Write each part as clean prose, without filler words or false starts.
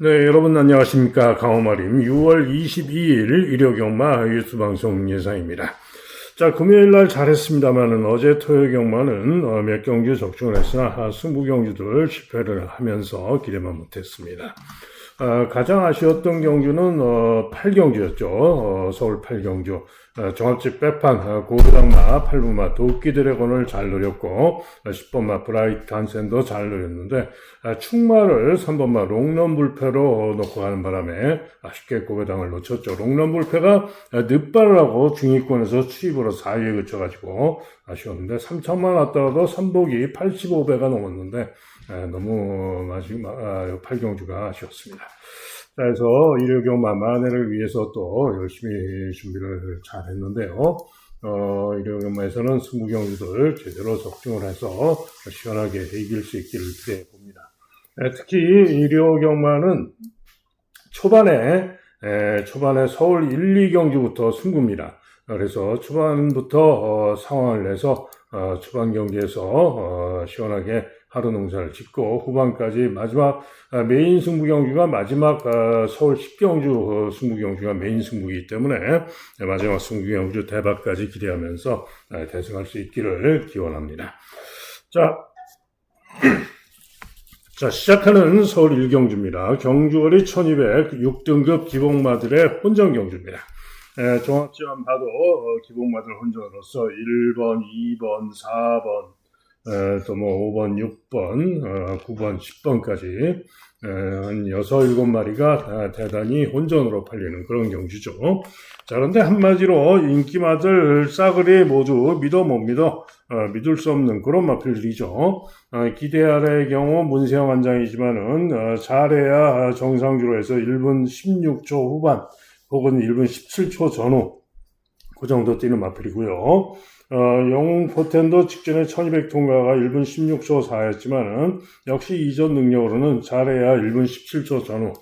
네, 여러분 안녕하십니까. 강호마림 6월 22일 일요경마 뉴스방송 예상입니다. 자, 금요일날 잘했습니다만은 어제 토요경마는 몇 경주 적중을 했으나 승부 경주들 실패를 하면서 기대만 못했습니다. 가장 아쉬웠던 경주는 8경주였죠. 서울 8경주. 종합집 빼판 고부당마 8부마 도끼 드래곤을 잘 노렸고 10번마 브라이트 한센도 잘 노렸는데 충마를 3번마 롱런 불패로 놓고 가는 바람에 아쉽게 고배당을 놓쳤죠. 롱런 불패가 늦발을 하고 중위권에서 추입으로 4위에 그쳐가지고 아쉬웠는데 3천만 왔더라도 선복이 85배가 넘었는데 너무 마지막 8경주가 아쉬웠습니다. 그래서 일요경마 만회를 위해서 또 열심히 준비를 잘 했는데요. 일요경마에서는 승부 경주들 제대로 적중을 해서 시원하게 이길 수 있기를 기대해 봅니다. 특히 일요경마는 초반에 서울 1, 2경주부터 승부입니다. 그래서 초반부터 상황을 내서 초반 경기에서 시원하게 하루 농사를 짓고 후반까지 마지막 메인 승부 경주가 마지막 서울 10경주 승부 경주가 메인 승부이기 때문에 마지막 승부 경주 대박까지 기대하면서 대승할 수 있기를 기원합니다. 자, 시작하는 서울 1경주입니다. 경주거리 1200 6등급 기복마들의 혼전 경주입니다. 종합지만 봐도 기복마들 혼전으로서 1번, 2번, 4번, 또 5번, 6번, 9번, 10번까지 한 6, 7마리가 대단히 혼전으로 팔리는 그런 경주죠. 자, 그런데 한마디로 인기마들 싸그리 모두 믿어 못 믿어 믿을 수 없는 그런 마필들이죠. 기대 아래의 경우 문세영 관장이지만은 잘해야 정상주로 해서 1분 16초 후반 혹은 1분 17초 전후 그 정도 뛰는 마필이고요. 영웅 포텐도 직전에 1200 통과가 1분 16초 4였지만은 역시 이전 능력으로는 잘해야 1분 17초 전후.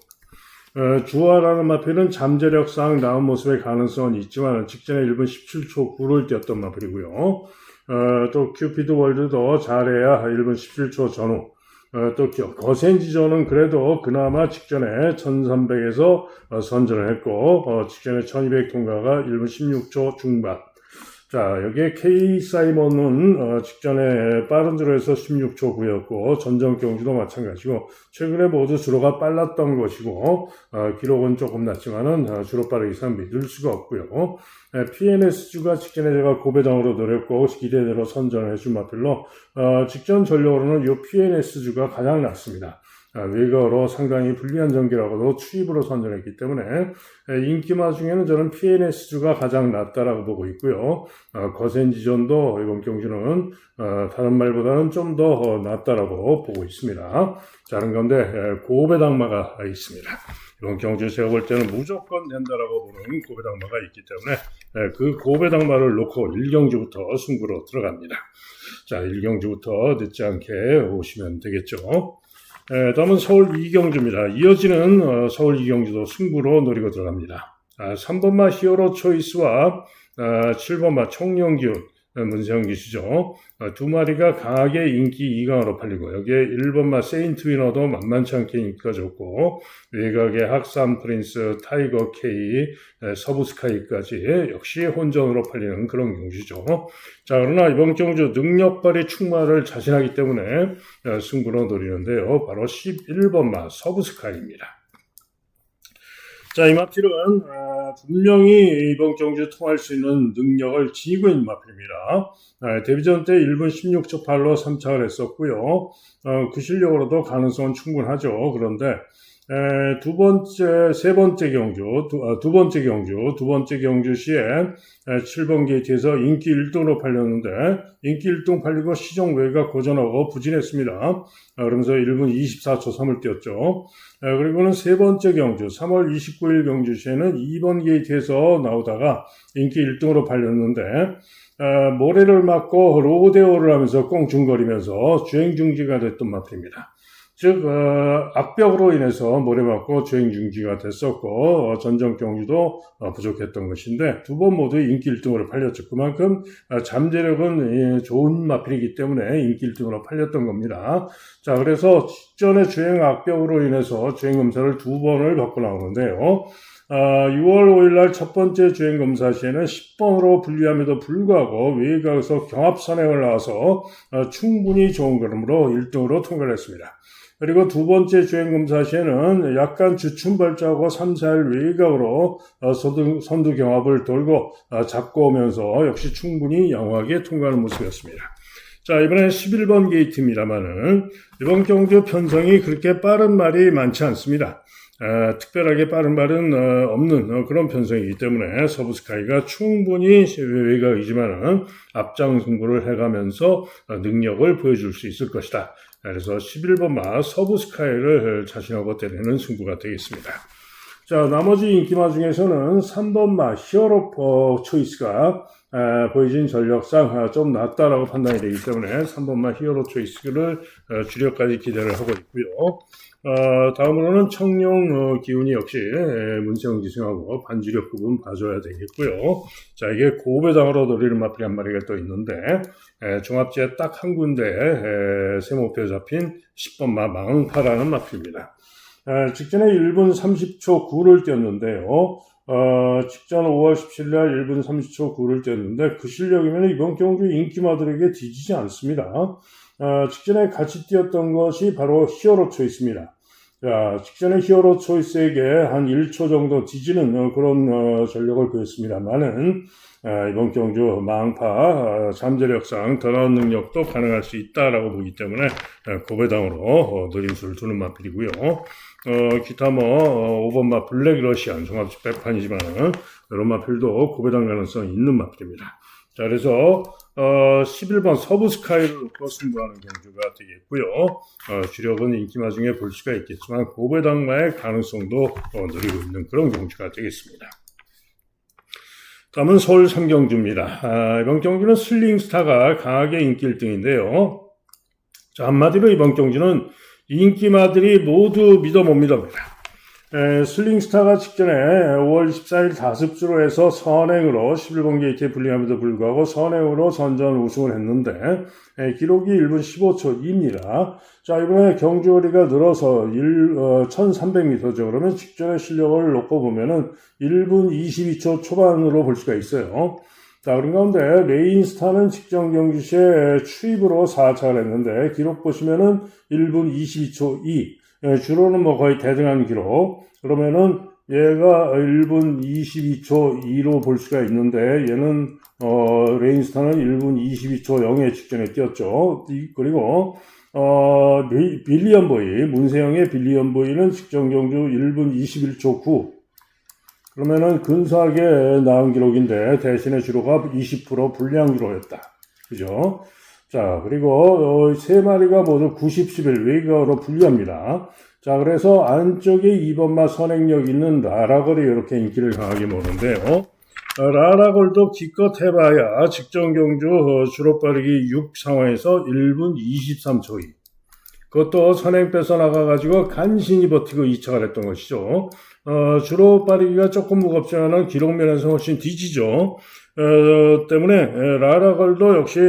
주화라는 마필은 잠재력상 나은 모습의 가능성은 있지만 직전에 1분 17초 9를 뛰었던 마필이고요. 또 큐피드 월드도 잘해야 1분 17초 전후. 또 거센지조는 그래도 그나마 직전에 1300에서 선전을 했고 직전에 1200 통과가 1분 16초 중반. 자, 여기에 K 사이먼은 직전에 빠른 주로에서 16초 9였고 전전 경주도 마찬가지고 최근에 모두 주로가 빨랐던 것이고 기록은 조금 낮지만은 주로 빠르기 이상 믿을 수가 없고요. PNS주가 직전에 제가 고배당으로 노렸고 기대대로 선전을 해준 마필로 직전 전력으로는 이 PNS주가 가장 낫습니다. 외곽으로 상당히 불리한 전기라고도 추입으로 선전했기 때문에 인기마 중에는 저는 PNS주가 가장 낫다라고 보고 있고요. 거센지존도 이번 경주는 다른 말보다는 좀 더 낫다라고 보고 있습니다. 자, 그런 건데 고배당마가 있습니다. 이번 경주 제가 볼 때는 무조건 된다라고 보는 고배당마가 있기 때문에 그 고배당마를 놓고 1경주부터 승부로 들어갑니다. 자, 1경주부터 늦지 않게 오시면 되겠죠. 다음은 서울 2경주입니다. 이어지는 서울 2경주도 승부로 노리고 들어갑니다. 3번마 히어로 초이스와 7번마 청룡기운 문세영 기수죠. 두 마리가 강하게 인기 2강으로 팔리고 여기에 1번마 세인트 위너도 만만치 않게 인기가 좋고 외곽의 학산 프린스, 타이거 K, 서부 스카이까지 역시 혼전으로 팔리는 그런 경주죠. 자, 그러나 이번 경주 능력발휘 충마를 자신하기 때문에 승부로 노리는데요. 바로 11번마 서부 스카이입니다. 자, 이 마필은 분명히 이번 경주 통할 수 있는 능력을 지니고 있는 마필입니다. 데뷔전 때 1분 16초 8로 3착을 했었고요. 그 실력으로도 가능성은 충분하죠. 그런데 두 번째 경주 시에 7번 게이트에서 인기 1등으로 팔렸는데 인기 1등 팔리고 시종 외곽 고전하고 부진했습니다. 그러면서 1분 24초 3을 뛰었죠. 그리고는 세 번째 경주 3월 29일 경주 시에는 2번 게이트에서 나오다가 인기 1등으로 팔렸는데 모래를 맞고 로데오를 하면서 꽁충거리면서 주행 중지가 됐던 마필입니다. 즉 악벽으로 인해서 모래맞고 주행 중지가 됐었고 전정 경주도 부족했던 것인데 두 번 모두 인기 1등으로 팔렸죠. 그만큼 잠재력은 좋은 마필이기 때문에 인기 1등으로 팔렸던 겁니다. 자, 그래서 직전에 주행 악벽으로 인해서 주행 검사를 두 번을 받고 나오는데요. 6월 5일 날 첫 번째 주행 검사 시에는 10번으로 분리함에도 불구하고 외곽에서 경합 선행을 나와서 충분히 좋은 걸음으로 1등으로 통과를 했습니다. 그리고 두 번째 주행 검사 시에는 약간 주춤발자하고 3, 4일 외곽으로 선두 경합을 돌고 잡고 오면서 역시 충분히 양호하게 통과하는 모습이었습니다. 자, 이번엔 11번 게이트입니다만은 이번 경주 편성이 그렇게 빠른 말이 많지 않습니다. 특별하게 빠른 말은 없는 그런 편성이기 때문에 서브스카이가 충분히 외곽이지만은 앞장 승부를 해가면서 능력을 보여줄 수 있을 것이다. 그래서 11번 마 서브스카이를 자신하고 때리는 승부가 되겠습니다. 자, 나머지 인기마 중에서는 3번 마 히어로 초이스가 보여진 전력상 좀 낫다라고 판단이 되기 때문에 3번 마 히어로 초이스를 주력까지 기대를 하고 있고요. 다음으로는 청룡 기운이 역시 문세영 지승하고 반주력 부분 봐줘야 되겠고요. 자, 이게 고배당으로 노리는 마필이 한 마리가 또 있는데 종합지에 딱 한 군데 세모표에 잡힌 10번 마 망파라는 마필입니다. 직전에 1분 30초 9를 뛰었는데요. 직전 5월 17일 날 1분 30초 9를 뛰었는데 그 실력이면 이번 경주 인기마들에게 뒤지지 않습니다. 직전에 같이 뛰었던 것이 바로 히어로 초이스입니다. 자, 직전에 히어로 초이스에게 한 1초 정도 뒤지는 그런 전력을 보였습니다만은 이번 경주 망파 잠재력상 더 나은 능력도 가능할 수 있다라고 보기 때문에 고배당으로 노림수를 두는 마필이고요. 기타 5번 마 블랙 러시안 종합집 백판이지만은 이런 마필도 고배당 가능성이 있는 마필입니다. 자, 그래서 11번 서브스카이를 놓고 승부하는 경주가 되겠고요. 주력은 인기마 중에 볼 수가 있겠지만 고배당마의 가능성도 누리고 있는 그런 경주가 되겠습니다. 다음은 서울 삼경주입니다. 이번 경주는 슬링스타가 강하게 인기 1등인데요. 자, 한마디로 이번 경주는 인기마들이 모두 믿어 못 믿어입니다. 슬링스타가 직전에 5월 24일 다습주로 해서 선행으로 11번 게이트에 불리함에도 불구하고 선행으로 선전 우승을 했는데 기록이 1분 15초 2입니다. 자, 이번에 경주거리가 늘어서 1300m죠. 그러면 직전의 실력을 놓고 보면은 1분 22초 초반으로 볼 수가 있어요. 자, 그런 가운데 레인스타는 직전 경주 시에 추입으로 4차를 했는데 기록 보시면은 1분 22초 2. 주로는 거의 대등한 기록. 그러면은 얘가 1분 22초 2로 볼 수가 있는데 얘는 레인스타는 1분 22초 0에 직전에 뛰었죠. 그리고 빌리언보이 문세영의 빌리언보이는 직전 경주 1분 21초 9. 그러면은 근사하게 나은 기록인데 대신에 주로가 20% 불량 주로였다. 그죠? 자, 그리고 세 마리가 모두 90, 11 외곽으로 불리합니다. 자, 그래서 안쪽에 2번마 선행력 있는 라라걸이 이렇게 인기를 강하게 모는데요. 라라걸도 기껏 해봐야 직전 경주 주로 빠르기 6 상황에서 1분 23초 2. 그것도 선행 뺏어나가가지고 간신히 버티고 2차가 됐던 것이죠. 주로 빠르기가 조금 무겁지만 기록면에서 훨씬 뒤지죠. 때문에 라라걸도 역시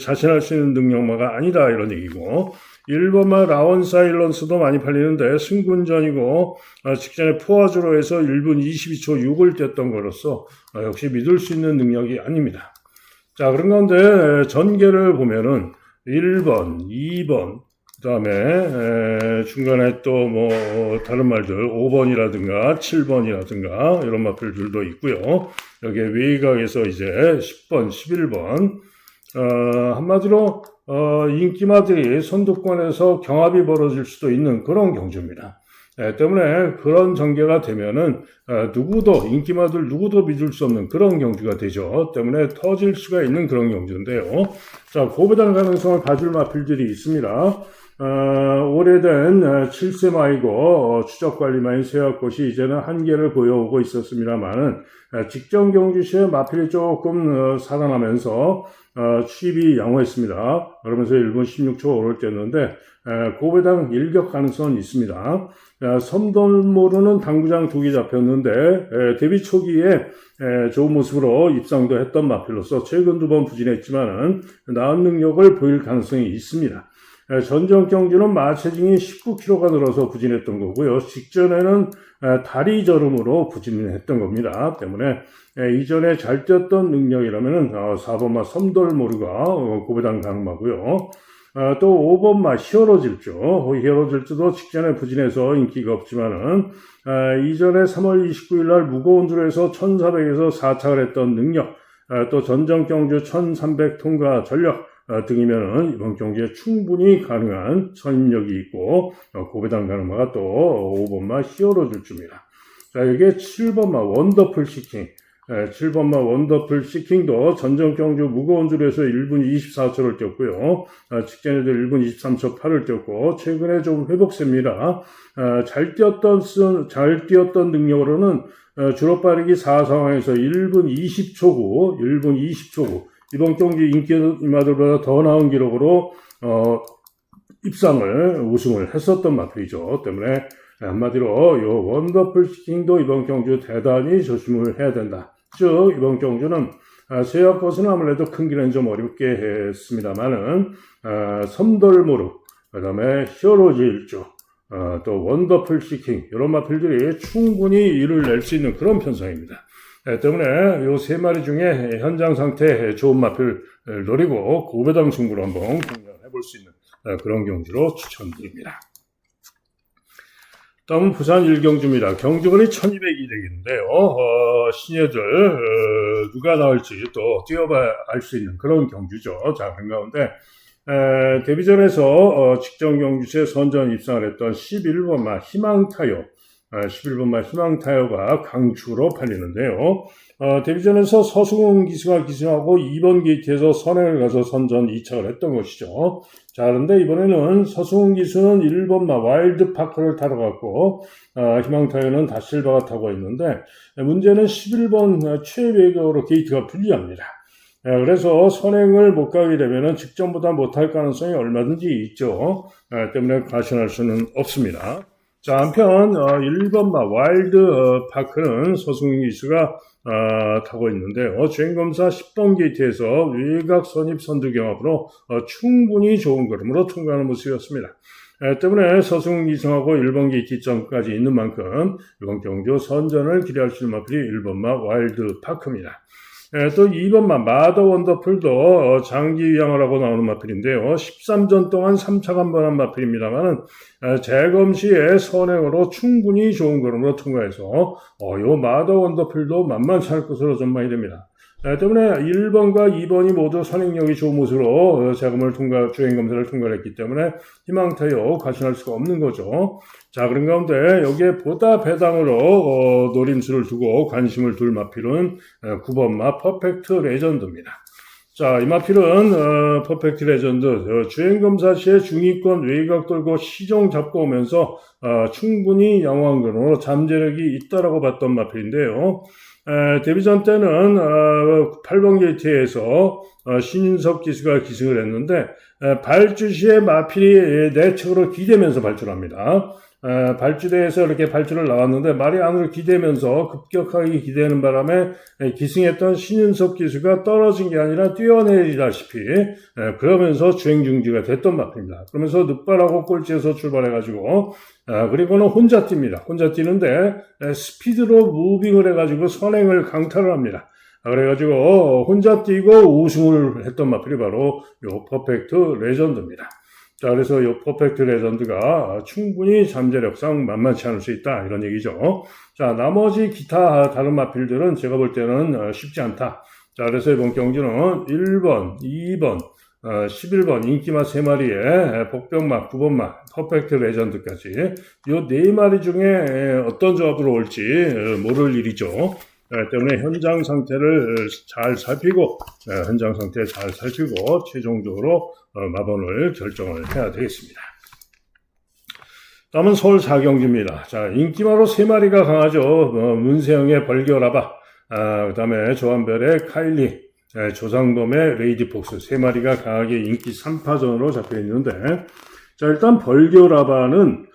자신할 수 있는 능력마가 아니다 이런 얘기고 1번마 라원 사일런스도 많이 팔리는데 승군전이고 직전에 포화주로 해서 1분 22초 6을 뛰었던 거로서 역시 믿을 수 있는 능력이 아닙니다. 자, 그런 가운데 전개를 보면은 1번, 2번 그 다음에 중간에 또 다른 말들 5번이라든가 7번이라든가 이런 마필들도 있고요. 여기에 외곽에서 이제 10번, 11번 한마디로 인기마들이 선두권에서 경합이 벌어질 수도 있는 그런 경주입니다. 때문에 그런 전개가 되면은 인기마들 누구도 믿을 수 없는 그런 경주가 되죠. 때문에 터질 수가 있는 그런 경주인데요. 자, 고배당 가능성을 봐줄 마필들이 있습니다. 오래된 7세 마이고 추적관리마인 세화꽃이 이제는 한계를 보여오고 있었습니다만 직전 경주 시에 마필이 조금 살아나면서 추입이 양호했습니다. 그러면서 1분 16초 오를 뛰었는데 고배당 일격 가능성은 있습니다. 섬돌모르는 당구장 2개 잡혔는데 데뷔 초기에 좋은 모습으로 입상도 했던 마필로서 최근 2번 부진했지만은 나은 능력을 보일 가능성이 있습니다. 전정 경주는 마체중이 19kg가 늘어서 부진했던 거고요. 직전에는 다리 저름으로 부진을 했던 겁니다. 때문에 이전에 잘 뛰었던 능력이라면은 4번마 섬돌모르가 고배당 가능하고요. 또 5번마 히어로질주. 히어로질주도 직전에 부진해서 인기가 없지만은 이전에 3월 29일 날 무거운 줄에서 1400에서 4착을 했던 능력, 또 전정 경주 1300 통과 전력 등이면은 이번 경기에 충분히 가능한 선임력이 있고 고배당 가능마가 또 5번마 히어로질주입니다. 자, 이게 7번마 원더풀 시킹. 7번마 원더풀 시킹도 전정 경주 무거운 줄에서 1분 24초를 뛰었고요. 직전에도 1분 23초 8을 뛰었고 최근에 좀 회복세입니다. 잘 뛰었던 능력으로는 주로 빠르기 4 상황에서 1분 20초고 1분 20초고 이번 경기 인기마들보다 더 나은 기록으로 우승을 했었던 마필이죠. 때문에 한마디로 요 원더풀 시킹도 이번 경주 대단히 조심을 해야 된다. 즉 이번 경주는 세화꽃은 아무래도 큰 길은 좀 어렵게 했습니다만은 섬돌모르, 그 다음에 히어로즈일주, 또 원더풀 시킹 이런 마필들이 충분히 일을 낼 수 있는 그런 편성입니다. 때문에 요 3마리 중에 현장 상태 좋은 마필 노리고 고배당 승부를 한번 공략해 볼 수 있는 그런 경주로 추천드립니다. 다음은 부산 1경주입니다. 경주거리 1200이되겠는데요. 신예들 누가 나올지 또 뛰어봐야 알 수 있는 그런 경주죠. 자, 그 가운데 데뷔전에서 직전 경주시에 선전 입상을 했던 11번마 희망타요. 11번마 희망타요가 강추로 팔리는데요. 데뷔전에서 서승훈 기수가 기승하고 2번 게이트에서 선행을 가서 선전 2착을 했던 것이죠. 자, 그런데 이번에는 서승훈 기수는 1번마 와일드파크를 타러 갔고, 희망타요는 다실바가 타고 있는데, 문제는 11번 최외곽으로 게이트가 불리합니다. 그래서 선행을 못 가게 되면 직전보다 못할 가능성이 얼마든지 있죠. 때문에 과신할 수는 없습니다. 자, 한편 1번마 와일드파크는 서승훈 기수가 타고 있는데요. 주행검사 10번 게이트에서 외곽 선입 선두 경합으로 충분히 좋은 걸음으로 통과하는 모습이었습니다. 때문에 서승훈 기승하고 1번 게이트 입장까지 있는 만큼 이번 경주 선전을 기대할 수 있는 마필이 1번마 와일드파크입니다. 또 2번마 마더 원더풀도 장기 위양을 하고 나오는 마필인데요. 13전 동안 3차 간번한 마필입니다만은 재검 시에 선행으로 충분히 좋은 걸음으로 통과해서 요 마더 원더풀도 만만치 않을 것으로 전망이 됩니다. 때문에 1번과 2번이 모두 선행력이 좋은 모습으로 주행검사를 통과했기 때문에 희망타요 과신할 수가 없는 거죠. 자, 그런 가운데 여기에 보다 배당으로 노림수를 두고 관심을 둘 마필은 9번마 퍼펙트 레전드입니다. 자, 이 마필은 퍼펙트 레전드 주행검사 시에 중위권 외곽 돌고 시종 잡고 오면서 충분히 양호한 근으로 잠재력이 있다라고 봤던 마필인데요. 데뷔전 때는 8번 게이트에서 신인석 기수가 기승을 했는데 발주 시에 마필이 내측으로 기대면서 발주를 합니다. 발주대에서 이렇게 발주를 나왔는데 말이 안으로 기대면서 급격하게 기대는 바람에 기승했던 신윤석 기수가 떨어진 게 아니라 뛰어내리다시피 그러면서 주행 중지가 됐던 마필입니다. 그러면서 늑발하고 꼴찌에서 출발해가지고 그리고는 혼자 뜁니다. 혼자 뛰는데 스피드로 무빙을 해가지고 선행을 강탈을 합니다. 그래가지고 혼자 뛰고 우승을 했던 마필이 바로 요 퍼펙트 레전드입니다. 자, 그래서 이 퍼펙트 레전드가 충분히 잠재력상 만만치 않을 수 있다 이런 얘기죠. 자, 나머지 기타 다른 마필들은 제가 볼 때는 쉽지 않다. 자, 그래서 이번 경주는 1번, 2번, 11번 인기마 3마리에 복병마, 9번마, 퍼펙트 레전드까지 이 4마리 중에 어떤 조합으로 올지 모를 일이죠. 때문에 현장 상태를 잘 살피고 최종적으로 마번을 결정을 해야 되겠습니다. 다음은 서울 4경주입니다. 자, 인기마로 3마리가 강하죠. 문세영의 벌겨라바, 그 다음에 조한별의 카일리, 조상범의 레이디폭스 3마리가 강하게 인기 3파전으로 잡혀 있는데, 자, 일단 벌겨라바는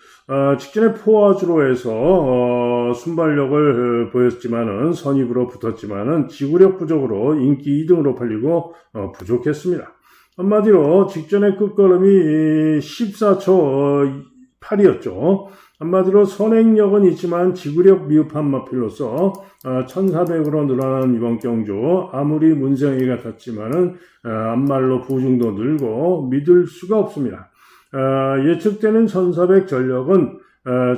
직전에 포화주로에서 순발력을 보였지만은 선입으로 붙었지만은 지구력 부족으로 인기 2등으로 팔리고 부족했습니다. 한마디로 직전의 끝걸음이 14초 8이었죠. 한마디로 선행력은 있지만 지구력 미흡한 마필로서 1400으로 늘어난 이번 경주 아무리 문세영이 같았지만은 앞말로 부중도 늘고 믿을 수가 없습니다. 예측되는 1400 전력은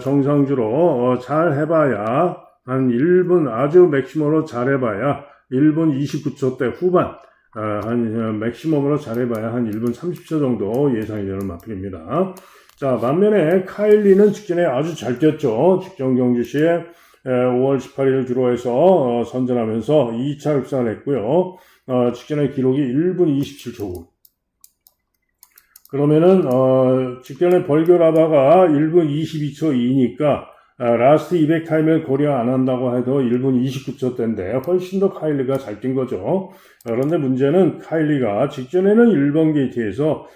정상주로 잘 해봐야 한 1분 아주 맥시멈으로 잘 해봐야 1분 29초대 후반 한 맥시멈으로 잘 해봐야 한 1분 30초 정도 예상이 되는 마필입니다. 자, 반면에 카일리는 직전에 아주 잘 뛰었죠. 직전 경주 시에 5월 18일 주로해서 선전하면서 2차 흡상을 했고요. 직전의 기록이 1분 27초. 그러면은 직전에 벌교라바가 1분 22초 2니까 라스트 200 타임을 고려 안 한다고 해도 1분 29초대인데 훨씬 더 카일리가 잘 뛴 거죠. 그런데 문제는 카일리가 직전에는 1번 게이트에서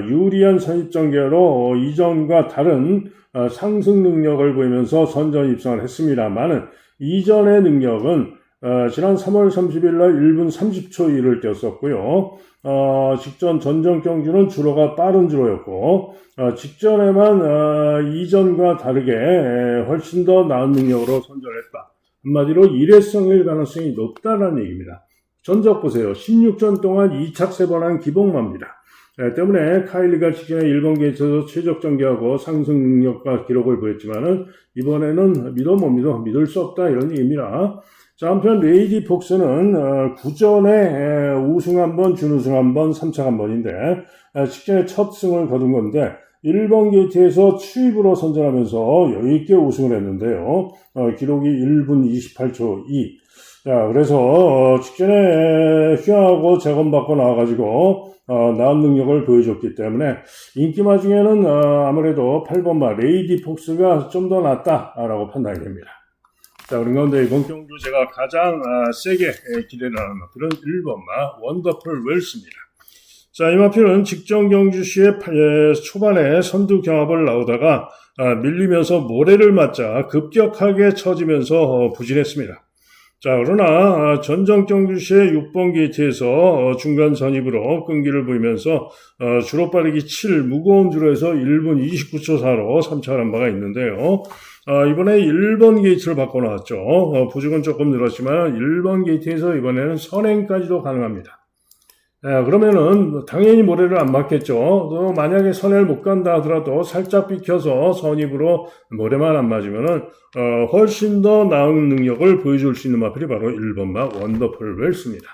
유리한 선입전개로 이전과 다른 상승 능력을 보이면서 선전 입성을 했습니다만은 이전의 능력은 지난 3월 30일 날 1분 30초 1을 뛰었었고요. 직전 전전 경주는 주로가 빠른 주로였고 직전에만 이전과 다르게 훨씬 더 나은 능력으로 선전했다. 한마디로 일회성일 가능성이 높다는 얘기입니다. 전적 보세요. 16전 동안 2착 3번 한 기복마입니다. 때문에 카일리가 직전에 1번 게이트에서 최적 전개하고 상승 능력과 기록을 보였지만은 이번에는 믿을 수 없다 이런 얘기입니다. 자, 한편 레이디 폭스는 구전에 우승 한 번, 준우승 한 번, 3착 한 번인데 직전에 첫 승을 거둔 건데 1번 게이트에서 추입으로 선전하면서 여유있게 우승을 했는데요. 기록이 1분 28초 2. 자, 그래서 직전에 휘하고 재검받고 나와가지고 나은 능력을 보여줬기 때문에 인기마 중에는 아무래도 8번마 레이디 폭스가 좀 더 낫다라고 판단이 됩니다. 자, 그런 가운데 이번 경주 제가 가장 세게 기대를 하는 마필은 1번마 원더풀 웰스입니다. 자, 이 마필은 직전 경주 시에 초반에 선두 경합을 나오다가 밀리면서 모래를 맞자 급격하게 처지면서 부진했습니다. 자, 그러나 전정 경주 시에 6번 게이트에서 중간 선입으로 끈기를 보이면서 주로 빠르기 7 무거운 주로에서 1분 29초 4로 3차를 바가 있는데요. 이번에 1번 게이트를 바꿔 나왔죠. 부족은 조금 늘었지만 1번 게이트에서 이번에는 선행까지도 가능합니다. 그러면은 당연히 모래를 안 맞겠죠. 또 만약에 선행을 못 간다 하더라도 살짝 비켜서 선입으로 모래만 안 맞으면은 훨씬 더 나은 능력을 보여줄 수 있는 마필이 바로 1번마 원더풀 웰스입니다.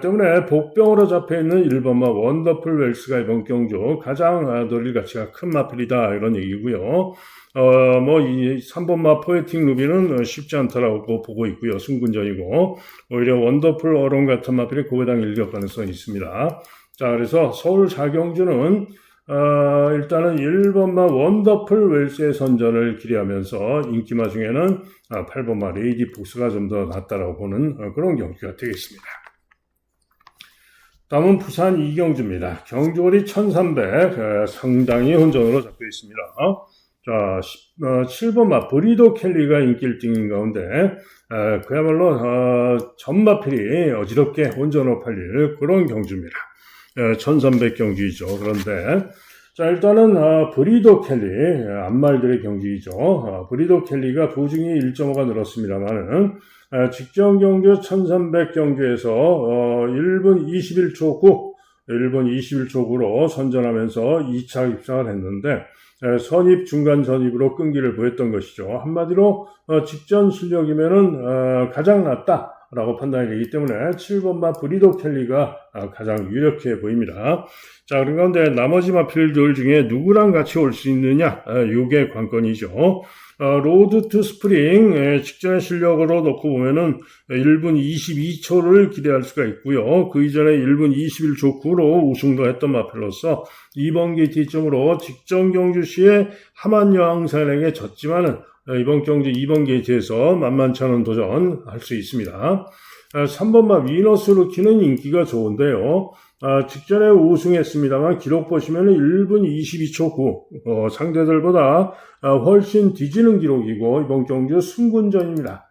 때문에 복병으로 잡혀있는 1번마 원더풀 웰스가 이번 경주 가장 노릴 가치가 큰 마필이다 이런 얘기고요. 이 3번마 포에틱 루비는 쉽지 않다라고 보고 있고요. 승분전이고 오히려 원더풀 어론 같은 마필이 고배당 일격 가능성이 있습니다. 자, 그래서 서울 4경주는 일단은 1번마 원더풀 웰스의 선전을 기대하면서 인기마 중에는 8번마 레이디 폭스가 좀 더 낫다라고 보는 그런 경주가 되겠습니다. 다음은 부산 2경주입니다. 경주거리 1300 상당히 혼전으로 잡혀 있습니다. 자, 7번마 브리도 켈리가 인기 1등인 가운데 그야말로 전마필이 어지럽게 혼전으로 팔릴 그런 경주입니다. 1300 경주이죠. 그런데 자, 일단은 브리도 켈리 앞말들의 경주이죠. 브리도 켈리가 부중이 1.5가 늘었습니다만은 직전 경주 1300 경주에서 1분 21초 9 1분 21초 9로 선전하면서 2차 입상을 했는데 선입, 중간 선입으로 끈기를 보였던 것이죠. 한마디로 직전 실력이면은 가장 낫다라고 판단이 되기 때문에 7번마 브리도 켈리가 가장 유력해 보입니다. 자, 그런데 나머지 마필들 중에 누구랑 같이 올 수 있느냐? 요게 관건이죠. 로드 투 스프링 직전의 실력으로 놓고 보면은 1분 22초를 기대할 수가 있고요. 그 이전에 1분 21초 9로 우승도 했던 마필로서 이번 게이트 시점으로 직전 경주 시에 하만여왕산에게 졌지만은 이번 경주 2번 게이트에서 만만치 않은 도전할 수 있습니다. 3번마 위너스 루키는 인기가 좋은데요. 직전에 우승했습니다만 기록 보시면 1분 22초 9 상대들보다 훨씬 뒤지는 기록이고 이번 경주 승군전입니다.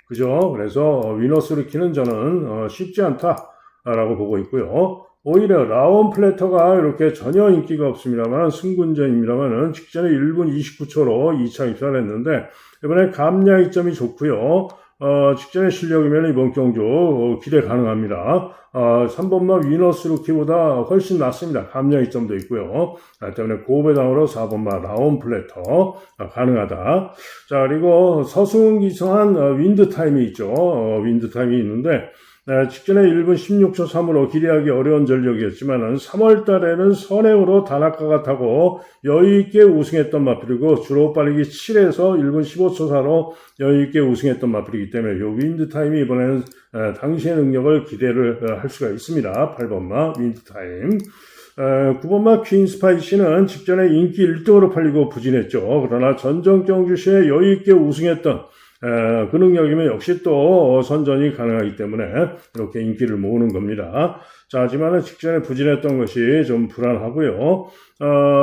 그죠? 그래서 위너스 루키는 저는 쉽지 않다라고 보고 있고요. 오히려 라온 플래터가 이렇게 전혀 인기가 없습니다만 승군전입니다만은 직전에 1분 29초로 2차 입상을 했는데 이번에 감량 이점이 좋고요. 직전의 실력이면 이번 경주 기대 가능합니다. 3번마 위너스 루키보다 훨씬 낫습니다. 감량 이점도 있고요. 때문에 고배당으로 4번마 라온 플래터 가능하다. 자, 그리고 서승훈 기성한 윈드 타임이 있죠. 윈드 타임이 있는데 직전에 1분 16초 3으로 기대하기 어려운 전력이었지만 3월 달에는 선행으로 다나카가 타고 여유있게 우승했던 마필이고 주로 빠르기 7에서 1분 15초 4로 여유있게 우승했던 마필이기 때문에 이 윈드타임이 이번에는 당시의 능력을 기대를 할 수가 있습니다. 8번마 윈드타임. 9번마 퀸스파이시는 직전에 인기 1등으로 팔리고 부진했죠. 그러나 전전 경주시에 여유있게 우승했던 그 능력이면 역시 또 선전이 가능하기 때문에 이렇게 인기를 모으는 겁니다. 자, 하지만 직전에 부진했던 것이 좀 불안하고요.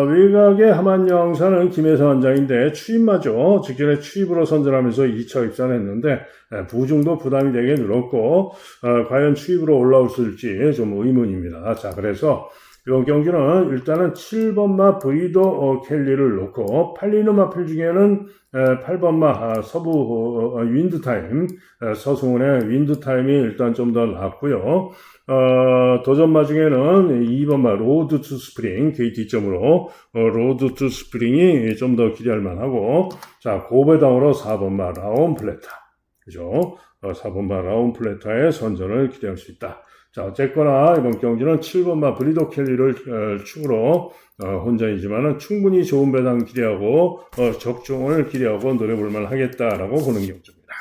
외곽의 하만여왕산은 김혜성 원장인데 추입마죠. 직전에 추입으로 선전하면서 2차 입산했는데 부중도 부담이 되게 늘었고 과연 추입으로 올라올 수 있을지 좀 의문입니다. 자, 그래서 이번 경기는 일단은 7번마 브리더 켈리를 놓고 팔리는 마필 중에는 8번마 서부 윈드타임 서승훈의 윈드타임이 일단 좀 더 낫고요. 도전마 중에는 2번마 로드 투 스프링 게이트 2점으로 로드 투 스프링이 좀 더 기대할 만하고 자 고배당으로 4번마 라온 플래터 그죠? 4번마 라온 플래터의 선전을 기대할 수 있다. 자, 어쨌거나 이번 경기는 7번마 브리더 켈리를 축으로 혼전이지만은 충분히 좋은 배당 기대하고 적중을 기대하고 노려볼만 하겠다라고 보는 경주입니다.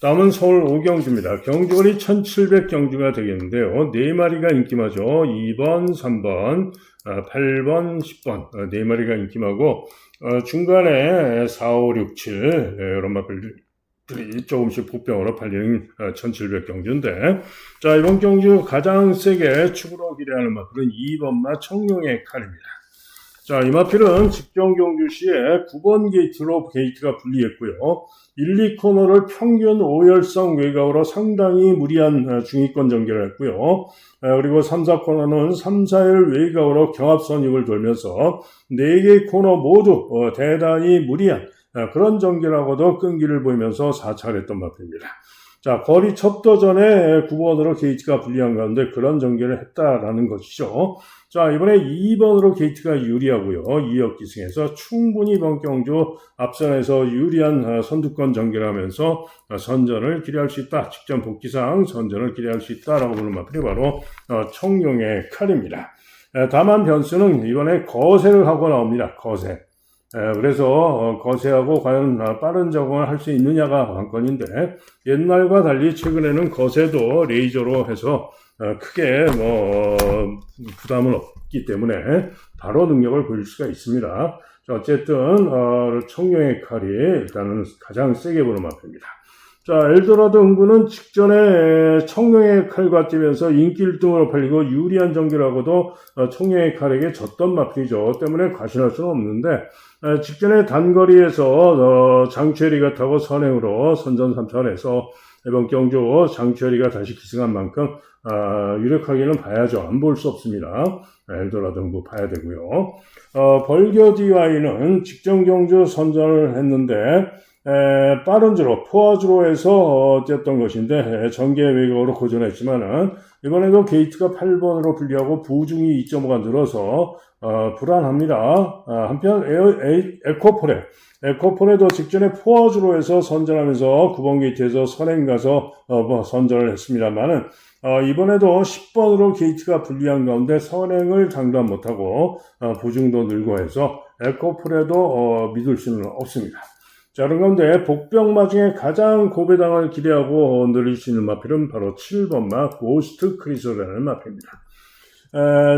다음은 서울 5경주입니다. 경주거리 1700 경주가 되겠는데요. 4마리가 인기마죠. 2번, 3번, 8번, 10번 4마리가 인기마고 중간에 4, 5, 6, 7 이런 마필들이 조금씩 복병으로 팔리는 1700 경주인데 자 이번 경주 가장 세게 축으로 기대하는 마필은 2번마 청룡의 칼입니다. 자, 이 마필은 직전 경주 시에 9번 게이트로 게이트가 분리했고요. 1, 2코너를 평균 5열성 외곽으로 상당히 무리한 중위권 전개를 했고요. 그리고 3, 4코너는 3, 4열 외곽으로 경합선익을 돌면서 4개의 코너 모두 대단히 무리한 그런 전개라고도 끈기를 보이면서 4차를 했던 마필입니다. 자, 거리 첫 도전에 9번으로 게이트가 불리한 가운데 그런 전개를 했다라는 것이죠. 자, 이번에 2번으로 게이트가 유리하고요. 2역 기승에서 충분히 이번 경주 앞선에서 유리한 선두권 전개를 하면서 선전을 기대할 수 있다. 직전 복귀상 선전을 기대할 수 있다라고 보는 마필이 바로 청룡의 칼입니다. 다만 변수는 이번에 거세를 하고 나옵니다. 거세. 그래서 거세하고 과연 빠른 적응을 할 수 있느냐가 관건인데 옛날과 달리 최근에는 거세도 레이저로 해서 크게 부담은 없기 때문에 바로 능력을 보일 수가 있습니다. 자, 어쨌든 청룡의 칼이 일단은 가장 세게 보는 마필입니다. 자, 엘도라도 흥부는 직전에 청룡의 칼과 뛰면서 인기 1등으로 팔리고 유리한 전개라고도 청룡의 칼에게 졌던 마필이죠. 때문에 과신할 수는 없는데 직전에 단거리에서 장추혜리가 타고 선행으로 선전 3차원에서 이번 경주 장추혜리가 다시 기승한 만큼 유력하기는 봐야죠. 안 볼 수 없습니다. 엘도라도 흥부 봐야 되고요. 벌교 DY는 직전 경주 선전을 했는데 빠른 주로 포화주로 해서 뛰었던 것인데 전개 외곽으로 고전했지만은 이번에도 게이트가 8번으로 분리하고 부중이 2.5가 늘어서 불안합니다. 한편 에코폴에도 직전에 포어즈로 해서 선전하면서 9번 게이트에서 선행 가서 선전을 했습니다만은 이번에도 10번으로 게이트가 불리한 가운데 선행을 장담 못하고 부중도 늘고 해서 에코폴에도 믿을 수는 없습니다. 자, 그런 가운데 복병마 중에 가장 고배당을 기대하고 늘릴 수 있는 마필은 바로 7번마 고스트 크리소라는 마필입니다.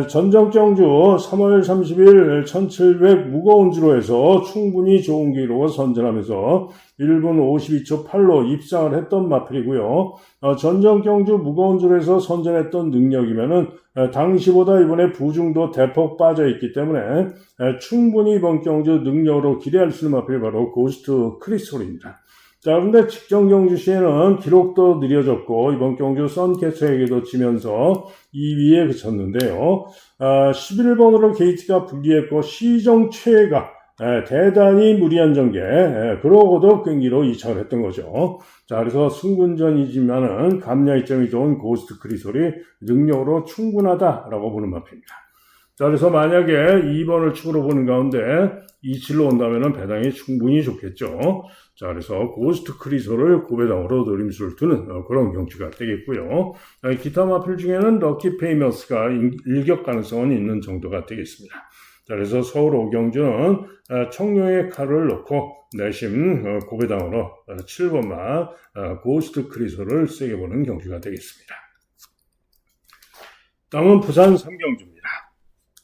전정경주 3월 30일 1700 무거운 주로 해서 충분히 좋은 기록을 선전하면서 1분 52초 8로 입상을 했던 마필이고요. 전정경주 무거운 주로 해서 선전했던 능력이면은 당시보다 이번에 부중도 대폭 빠져있기 때문에 충분히 이번 경주 능력으로 기대할 수 있는 마필이 바로 고스트 크리스톨입니다. 자, 그런데 직전 경주 시에는 기록도 느려졌고 이번 경주 선캐쳐에게도 지면서 2위에 그쳤는데요. 11번으로 게이트가 불리했고 시정 최애가 대단히 무리한 전개 그러고도 끈기로 이착을 했던 거죠. 자, 그래서 승군전이지만은 감량 이점이 좋은 고스트 크리솔이 능력으로 충분하다라고 보는 마표입니다. 자, 그래서 만약에 2번을 축으로 보는 가운데 27로 온다면은 배당이 충분히 좋겠죠. 자, 그래서 고스트 크리솔을 고배당으로 노림수를 두는 그런 경주가 되겠고요. 기타 마필 중에는 럭키 페이머스가 일격 가능성은 있는 정도가 되겠습니다. 자, 그래서 서울 오경주는 청룡의 칼을 넣고 내심 고배당으로 7번마 고스트 크리솔을 세게 보는 경주가 되겠습니다. 다음은 부산 3경주입니다.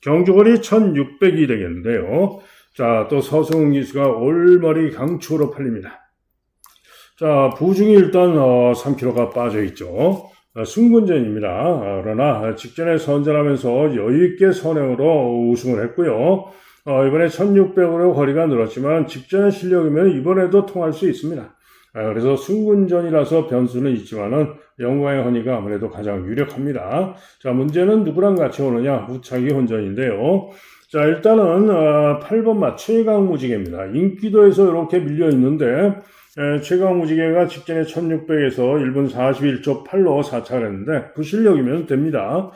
경주거리 1600이 되겠는데요. 자, 또 서승훈 기수가 올머리 강추로 팔립니다. 자, 부중이 일단 3kg가 빠져있죠. 승군전입니다. 그러나 직전에 선전하면서 여유있게 선행으로 우승을 했고요. 이번에 1600으로 거리가 늘었지만 직전의 실력이면 이번에도 통할 수 있습니다. 그래서 승군전이라서 변수는 있지만은 영광의 허니가 아무래도 가장 유력합니다. 자, 문제는 누구랑 같이 오느냐? 우차기 혼전인데요. 자, 일단은 8번마 최강무지개입니다. 인기도에서 이렇게 밀려 있는데 최강무지개가 직전에 1600에서 1분 41초 8로 4차를 했는데 그 실력이면 됩니다.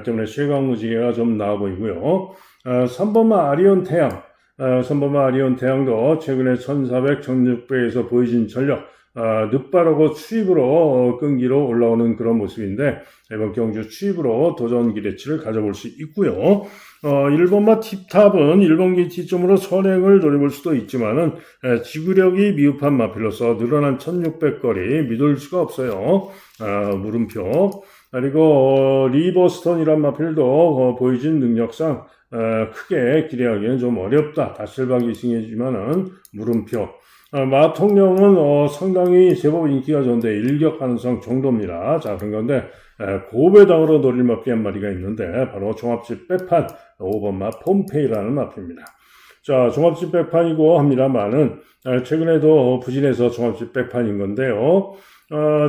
때문에 최강무지개가 좀 나아 보이고요. 3번마 아리온 태양 3번마 아리온 태양도 최근에 1400, 1600에서 보여진 전력 늦바르고 추입으로 끈기로 올라오는 그런 모습인데 이번 경주 추입으로 도전 기대치를 가져볼 수 있고요. 1번마 팁탑은 1번 기티점으로 선행을 노려볼 수도 있지만은 지구력이 미흡한 마필로서 늘어난 1600거리 믿을 수가 없어요. 물음표. 그리고 리버스턴이란 마필도 보여진 능력상 크게 기대하기는 좀 어렵다. 다실박이 승이지만은 물음표. 마통령은 상당히 제법 인기가 좋은데 일격 가능성 정도입니다. 자, 그런 건데 고배당으로 노릴 마피 한 마리가 있는데 바로 종합집 백판 5번마 폼페이라는 마피입니다. 자, 종합집 백판이고 합니다만은 최근에도 부진해서 종합집 백판인 건데요.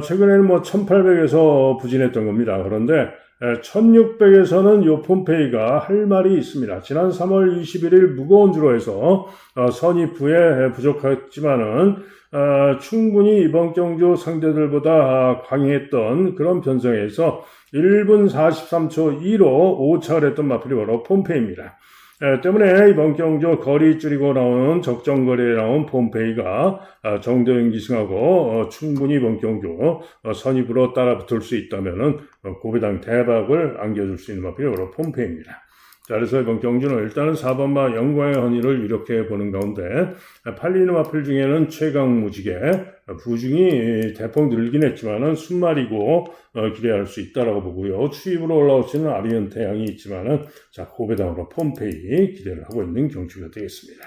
최근에는 1800에서 부진했던 겁니다. 그런데 1600에서는 요 폼페이가 할 말이 있습니다. 지난 3월 21일 무거운 주로 해서 선입후에 부족했지만은 충분히 이번 경주 상대들보다 강했던 그런 편성에서 1분 43초 2로 5차를 했던 마필이 바로 폼페이입니다. 때문에 이번 경주 거리 줄이고 나오는 적정 거리에 나온 폼페이가 정도현 기승하고 충분히 이번 경주 선입으로 따라 붙을 수 있다면은 고배당 대박을 안겨줄 수 있는 마필이 바로 폼페이입니다. 자, 그래서 이번 경주는 일단은 4번마 영광의 허니를 이렇게 보는 가운데 팔리는 마필 중에는 최강무지개 부중이 대폭 늘긴 했지만은 순말이고 기대할 수 있다라고 보고요. 추입으로 올라오시는 아리온 태양이 있지만은 자, 고배당으로 폼페이 기대를 하고 있는 경주가 되겠습니다.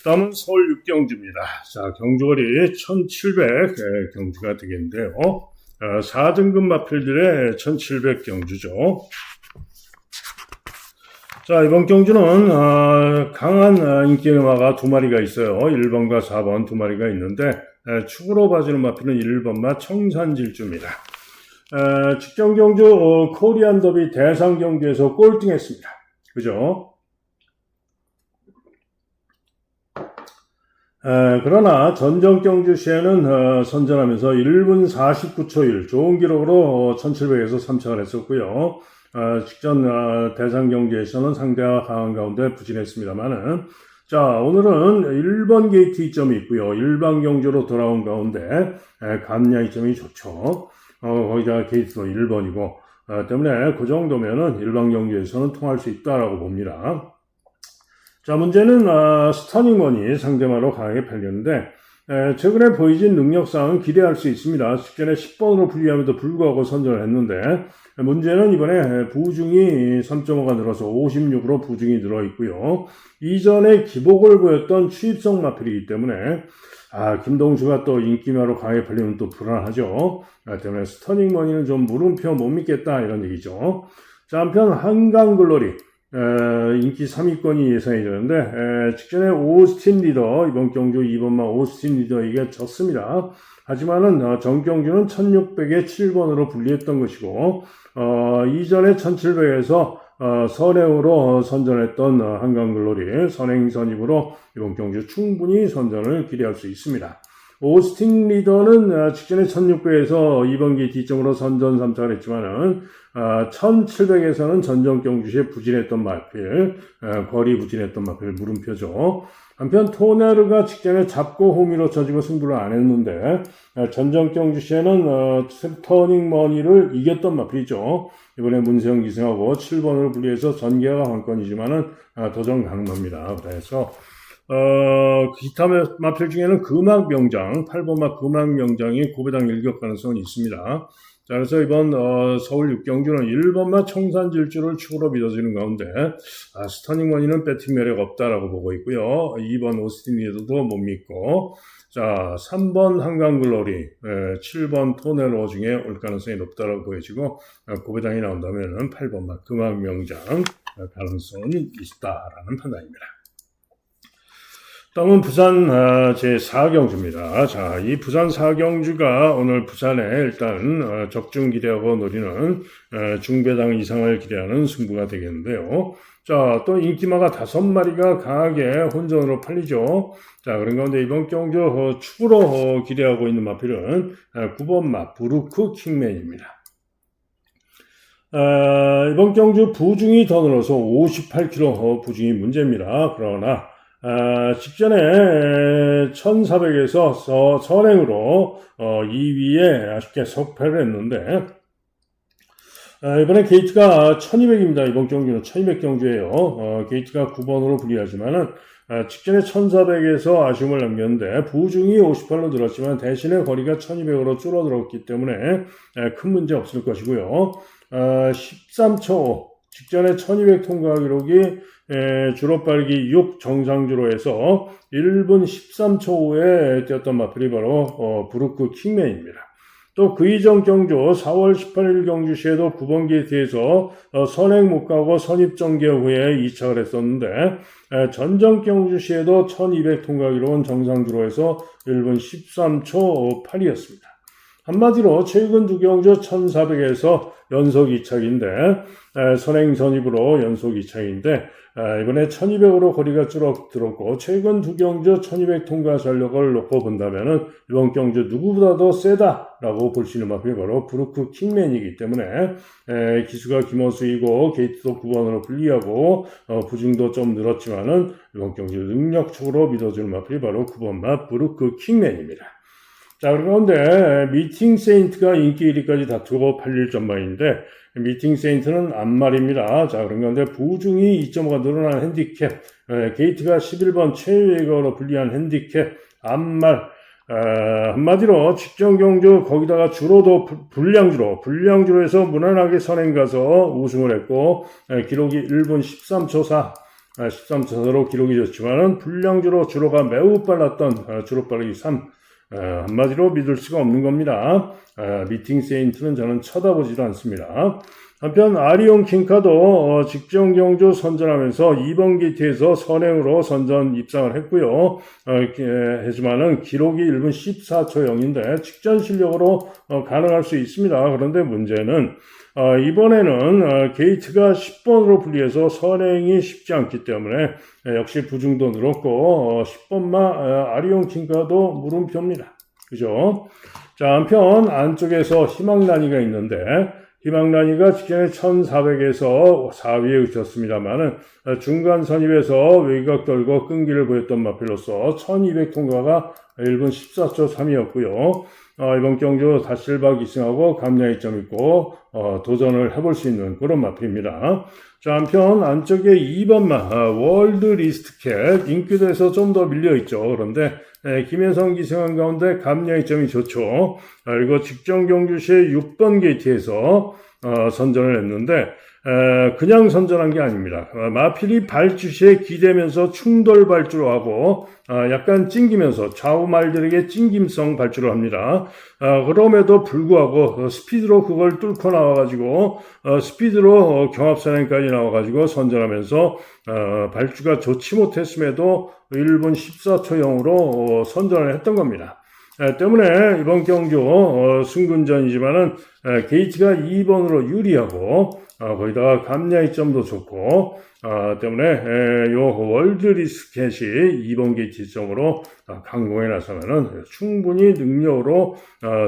다음은 서울 6경주입니다. 자, 경주거리 1700 경주가 되겠는데요. 4등급 마필들의 1700 경주죠. 자, 이번 경주는 강한 인기음화가 두 마리가 있어요. 1번과 4번 두 마리가 있는데 축으로 봐주는 마필은 1번마 청산질주입니다. 직전 경주 코리안 더비 대상 경주에서 꼴등했습니다. 그죠? 그러나 전정 경주 시에는 선전하면서 1분 49초 1 좋은 기록으로 1700에서 3차를 했었고요. 직전 대상 경기에서는 상대가 강한 가운데 부진했습니다만은 자, 오늘은 1번 게이트 이점이 있고요. 일반 경주로 돌아온 가운데 감량 이점이 좋죠. 거기다가 게이트도 1번이고 때문에 그 정도면은 일반 경주에서는 통할 수 있다라고 봅니다. 자, 문제는 스터닝머니 상대마로 강하게 팔렸는데 최근에 보여진 능력상은 기대할 수 있습니다. 직전에 10번으로 분리함에도 불구하고 선전을 했는데 문제는 이번에 부중이 3.5가 늘어서 56으로 부중이 늘어 있고요. 이전에 기복을 보였던 추입성 마필이기 때문에 김동주가 또 인기마로 강하게 팔리면 또 불안하죠. 때문에 스터닝머니는 좀 물음표 못 믿겠다 이런 얘기죠. 자, 한편 한강글로리 인기 3위권이 예상이 되는데 직전에 오스틴 리더 이번 경주 2번마 오스틴 리더에게 졌습니다. 하지만은 정경주는 1600에 7번으로 분리했던 것이고 이전에 1700에서 선행으로 선전했던 한강글로리 선행 선입으로 이번 경주 충분히 선전을 기대할 수 있습니다. 오스틴 리더는 직전에 1600에서 이번 기 D점으로 선전 3차를 했지만은 1700에서는 전정 경주시에 부진했던 마필, 거리 부진했던 마필 물음표죠. 한편 토네르가 직전에 잡고 호미로 쳐지고 승부를 안 했는데 전정 경주시에는 스터닝머니를 이겼던 마필이죠. 이번에 문세영 기승하고 7번을 분리해서 전개가 관건이지만은 도전 강마입니다. 그래서 기타 마필 중에는 금악명장, 8번마 금악명장이 고배당 일격 가능성이 있습니다. 자, 그래서 이번 서울 6경주는 1번마 청산질주를 축으로 믿어지는 가운데 스터닝머니는 배팅 매력 없다라고 보고 있고요. 2번 오스틴 리더도 못 믿고 자 3번 한강글로리 7번 토네로 중에 올 가능성이 높다라고 보여지고 고배당이 나온다면 8번마 금악명장 가능성이 있다라는 판단입니다. 다음은 부산 제4경주입니다. 자, 이 부산 4경주가 오늘 부산에 일단 적중 기대하고 노리는 중배당 이상을 기대하는 승부가 되겠는데요. 자, 또 인기마가 5마리가 강하게 혼전으로 팔리죠. 자, 그런 가운데 이번 경주 축으로 기대하고 있는 마필은 9번마 브루크 킹맨입니다. 이번 경주 부중이 더 늘어서 58kg 부중이 문제입니다. 그러나 직전에 1400에서 선행으로 2위에 아쉽게 석패를 했는데 이번에 게이트가 1200입니다. 이번 경주는 1200 경주예요. 게이트가 9번으로 불리하지만은 직전에 1400에서 아쉬움을 남겼는데 부중이 58로 늘었지만 대신에 거리가 1200으로 줄어들었기 때문에 큰 문제 없을 것이고요. 13초 직전에 1200 통과 기록이 주로 빠르기 6 정상주로에서 1분 13초 후에 뛰었던 마필이 바로 브루크 킹맨입니다. 또 그 이전 경주 4월 18일 경주시에도 9번 게이트에서 선행 못 가고 선입 전개 후에 2착을 했었는데 전정 경주시에도 1200 통과 기록은 정상주로에서 1분 13초 8이었습니다. 한마디로 최근 두 경주 1400에서 연속 2착인데 선행 선입으로 연속 2착인데 이번에 1200으로 거리가 줄어들었고 최근 두 경주 1200 통과 전력을 놓고 본다면은 이번 경주 누구보다도 세다라고 볼 수 있는 마필이 바로 브루크 킹맨이기 때문에 기수가 김원수이고 게이트도 9번으로 분리하고 부중도 좀 늘었지만은 이번 경주 능력적으로 믿어주는 마필이 바로 9번마 브루크 킹맨입니다. 자, 그런데 미팅 세인트가 인기 1위까지 다투고 팔릴 전망인데 미팅 세인트는 앞말입니다. 자, 그런데 부중이 2.5가 늘어난 핸디캡, 게이트가 11번 최외거로 불리한 핸디캡, 앞말, 한마디로 직전 경주 거기다가 주로도 불량주로 해서 무난하게 선행 가서 우승을 했고 기록이 1분 13초 4. 13초 4로 기록이 좋지만은 불량주로 주로가 매우 빨랐던 주로 빠르기 3. 한마디로 믿을 수가 없는 겁니다. 미팅 세인트는 저는 쳐다보지도 않습니다. 한편 아리온 킹카도 직전 경주 선전하면서 2번 게이트에서 선행으로 선전 입상을 했고요. 하지만은 기록이 1분 14초 0인데 직전 실력으로 가능할 수 있습니다. 그런데 문제는 이번에는 게이트가 10번으로 분리해서 선행이 쉽지 않기 때문에 역시 부중도 늘었고 10번마 아리온 킹카도 물음표입니다. 그죠? 자, 한편 안쪽에서 희망란이가 있는데 희망란이가 직전에 1400에서 4위에 그쳤습니다만은 중간 선입에서 외곽 돌고 끈기를 보였던 마필로서 1200 통과가 1분 14초 3이었고요. 이번 경주 다실바 기승하고 감량이점 있고 도전을 해볼 수 있는 그런 마필입니다. 자, 한편 안쪽에 2번마 월드 리스트캣 인기도에서 좀 더 밀려있죠. 그런데 김혜성 기승한 가운데 감량이점이 좋죠. 그리고 직전 경주 시에 6번 게이트에서 선전을 했는데 그냥 선전한 게 아닙니다. 마필이 발주 시에 기대면서 충돌 발주로 하고 약간 찡기면서 좌우 말들에게 찡김성 발주를 합니다. 그럼에도 불구하고 스피드로 그걸 뚫고 나와가지고 스피드로 경합선행까지 나와가지고 선전하면서 발주가 좋지 못했음에도 1분 14초 0으로 선전을 했던 겁니다. 때문에 이번 경주 승군전이지만은 게이트가 2번으로 유리하고 거기다가 감량이점도 좋고 때문에 요 월드 리스켓이 2번 게이트 시점으로 강공에 나서면은 충분히 능력으로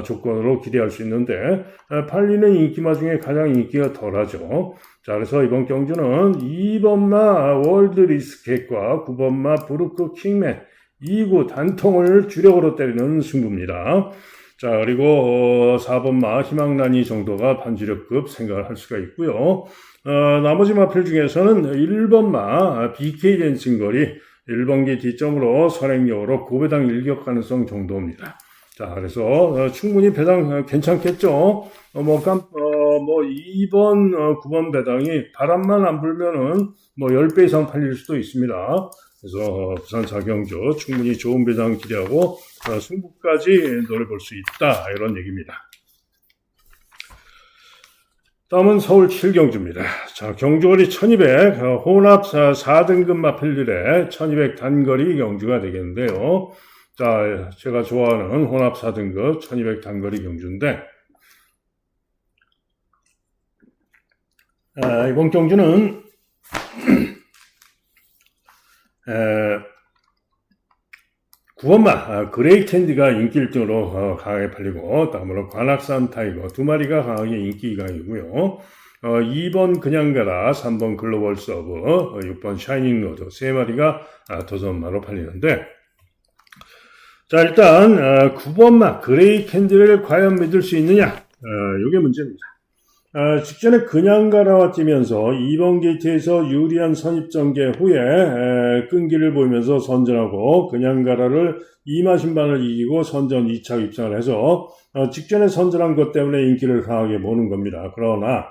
조건으로 기대할 수 있는데 팔리는 인기마 중에 가장 인기가 덜하죠. 자, 그래서 이번 경주는 2번마 월드 리스켓과 9번마 브루크 킹맨 2구 단통을 주력으로 때리는 승부입니다. 자, 그리고 4번마 희망란이 정도가 반주력급 생각을 할 수가 있고요. 나머지 마필 중에서는 1번마 BK 댄싱거리 1번기 뒷점으로 선행력으로 고배당 일격 가능성 정도입니다. 자, 그래서 충분히 배당 괜찮겠죠. 2번, 9번 배당이 바람만 안 불면은 10배 이상 팔릴 수도 있습니다. 그래서 부산 자경주 충분히 좋은 배당 기대하고 승부까지 노려볼 수 있다, 이런 얘기입니다. 다음은 서울 7경주입니다. 자, 경주거리 1200 혼합 4등급 마필들의 1200 단거리 경주가 되겠는데요. 자, 제가 좋아하는 혼합 4등급 1200 단거리 경주인데 이번 경주는 9번마 그레이 캔디가 인기 1등으로 강하게 팔리고 다음으로 관악산 타이거 2마리가 강하게 인기 2강이고요. 2번 그냥 가라, 3번 글로벌 서브, 6번 샤이닝 로드 3마리가 도전마로 팔리는데 자, 일단 9번마 그레이 캔디를 과연 믿을 수 있느냐, 이게 문제입니다. 직전에 그냥 가라와 뛰면서 2번 게이트에서 유리한 선입전개 후에 끈기를 보이면서 선전하고 그냥 가라를 이마신반을 이기고 선전 2차 입상을 해서 직전에 선전한 것 때문에 인기를 강하게 보는 겁니다. 그러나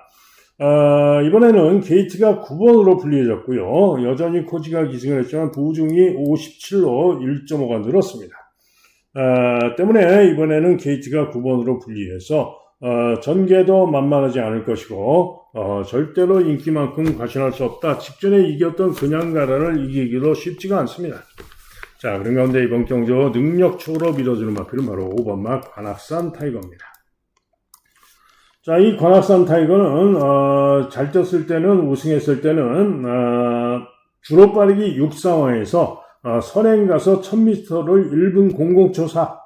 이번에는 게이트가 9번으로 불리해졌고요. 여전히 코지가 기승을 했지만 부중이 57로 1.5가 늘었습니다. 때문에 이번에는 게이트가 9번으로 불리해서 전개도 만만하지 않을 것이고 절대로 인기만큼 과신할 수 없다. 직전에 이겼던 그냥 가라를 이기기도 쉽지가 않습니다. 자, 그런 가운데 이번 경주 능력축으로 밀어주는 마필은 바로 5번마 관악산 타이거입니다. 자, 이 관악산 타이거는 잘 떴을 때는, 우승했을 때는 주로 빠르기 6상황에서 선행 가서 1000m를 1분 00초 4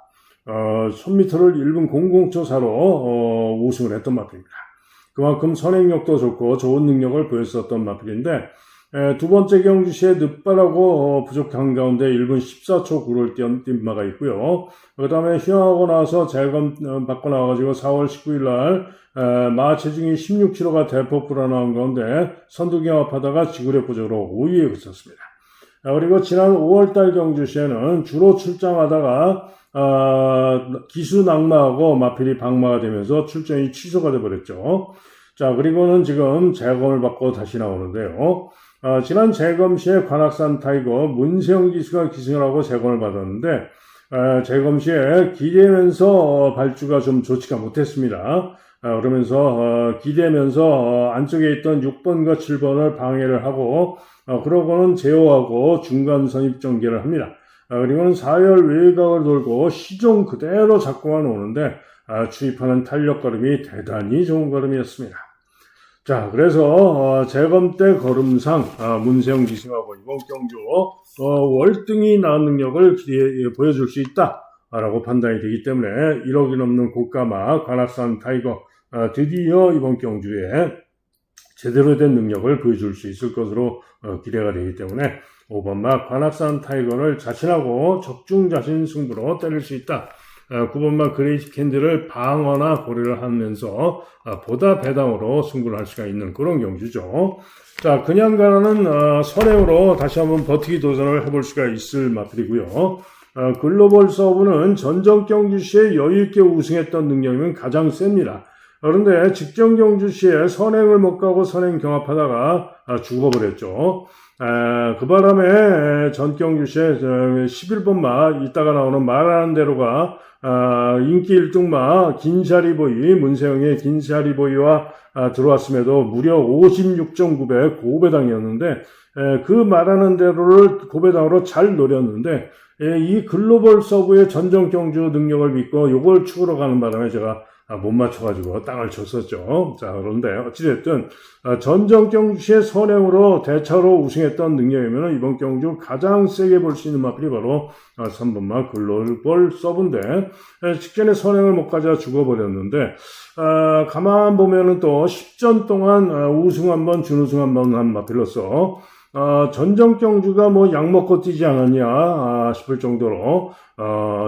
1000m를 1분 00초 4로 우승을 했던 마필입니다. 그만큼 선행력도 좋고 좋은 능력을 보였었던 마필인데 두 번째 경주 시에 늦바라고 부족한 가운데 1분 14초 9를 뛴 바가 있고요. 그 다음에 휴양하고 나서 재검 받고 나와가지고 4월 19일 날 마 체중이 16kg가 대폭 불어나온 가운데 선두 경합하다가 지구력 부족으로 5위에 그쳤습니다. 그리고 지난 5월달 경주 시에는 주로 출장하다가 기수 낙마하고 마필이 방마가 되면서 출전이 취소가 돼버렸죠. 자, 그리고는 지금 재검을 받고 다시 나오는데요. 지난 재검 시에 관악산 타이거 문세영 기수가 기승을 하고 재검을 받았는데 재검 시에 기대면서 발주가 좀 좋지가 못했습니다. 그러면서 기대면서 안쪽에 있던 6번과 7번을 방해를 하고 그러고는 제어하고 중간 선입 전개를 합니다. 그리고는 4열 외곽을 돌고 시종 그대로 잡고만 오는데 추입하는 탄력 걸음이 대단히 좋은 걸음이었습니다. 자, 그래서 재검 때 걸음상 문세영 기승하고 이번 경주 월등히 나은 능력을 보여줄 수 있다라고 판단이 되기 때문에 1억이 넘는 고가마 관악산 타이거 드디어 이번 경주에 제대로 된 능력을 보여줄 수 있을 것으로 기대가 되기 때문에 5번마 관악산 타이거를 자신하고 적중자신 승부로 때릴 수 있다. 9번마 그레이트 캔디를 방어나 고려를 하면서 보다 배당으로 승부를 할 수가 있는 그런 경주죠. 자, 그냥 가라는 선행으로 다시 한번 버티기 도전을 해볼 수가 있을 마필이고요. 글로벌 서브는 전적 경주 시에 여유있게 우승했던 능력이면 가장 셉니다. 그런데 직전 경주 시에 선행을 못 가고 선행 경합하다가 죽어버렸죠. 그 바람에 전 경주 시에 11번마 이따가 나오는 말하는 대로가 인기 1등마 긴샤리보이 문세영의 긴샤리보이와 들어왔음에도 무려 56.9배 고배당이었는데 그 말하는 대로를 고배당으로 잘 노렸는데 이 글로벌 서브의 전정 경주 능력을 믿고 요걸 축으로 가는 바람에 제가 못 맞춰가지고 땅을 쳤었죠. 자, 그런데 어찌됐든 전정 경주시의 선행으로 대차로 우승했던 능력이면 이번 경주 가장 세게 볼 수 있는 마필이 바로 3번마 글로벌 서브인데 직전에 선행을 못 가자 죽어버렸는데 가만 보면은 또 10전 동안 우승 한번 준우승 한번 한 마필로서 전정 경주가 뭐 약 먹고 뛰지 않았냐 싶을 정도로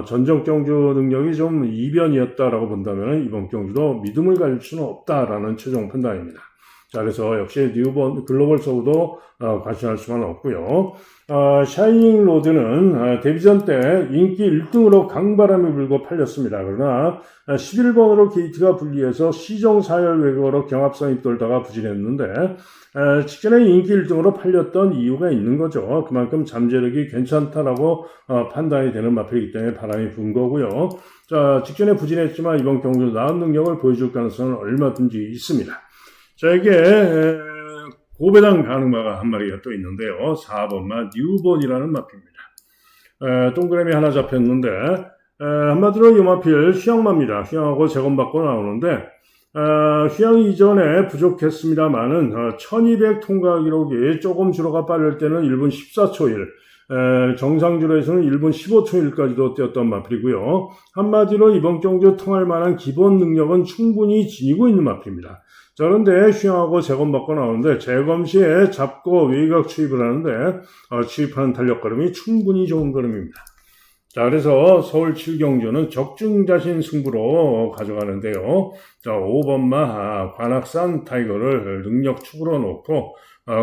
전정 경주 능력이 좀 이변이었다라고 본다면 이번 경주도 믿음을 가질 수는 없다라는 최종 판단입니다. 자, 그래서 역시 뉴번 글로벌 서브도 과신할 수는 없고요. 샤이닝 로드는 데뷔전 때 인기 1등으로 강바람이 불고 팔렸습니다. 그러나 11번으로 게이트가 분리해서 시정 사열 외곽으로 경합선이 돌다가 부진했는데 직전에 인기 1등으로 팔렸던 이유가 있는 거죠. 그만큼 잠재력이 괜찮다라고 판단이 되는 마필이기 때문에 바람이 분 거고요. 자, 직전에 부진했지만 이번 경주 나은 능력을 보여줄 가능성은 얼마든지 있습니다. 자, 이게 고배당 가능마가 한 마리가 또 있는데요. 4번마 뉴본이라는 마필입니다. 동그라미 하나 잡혔는데 한마디로 이 마필 휘양마입니다. 휘양하고 재검받고 나오는데 휘양 이전에 부족했습니다만은 1200 통과 기록이 조금 주로가 빠를 때는 1분 14초 1 정상주로에서는 1분 15초 1까지도 뛰었던 마필이고요. 한마디로 이번 경주 통할 만한 기본 능력은 충분히 지니고 있는 마필입니다. 자, 그런데 휘양하고 재검받고 나오는데 재검 시에 잡고 외곽 추입을 하는데 추입하는 탄력 걸음이 충분히 좋은 걸음입니다. 자, 그래서 서울 7경주는 적중자신 승부로 가져가는데요. 자, 5번마 관악산 타이거를 능력 축으로 놓고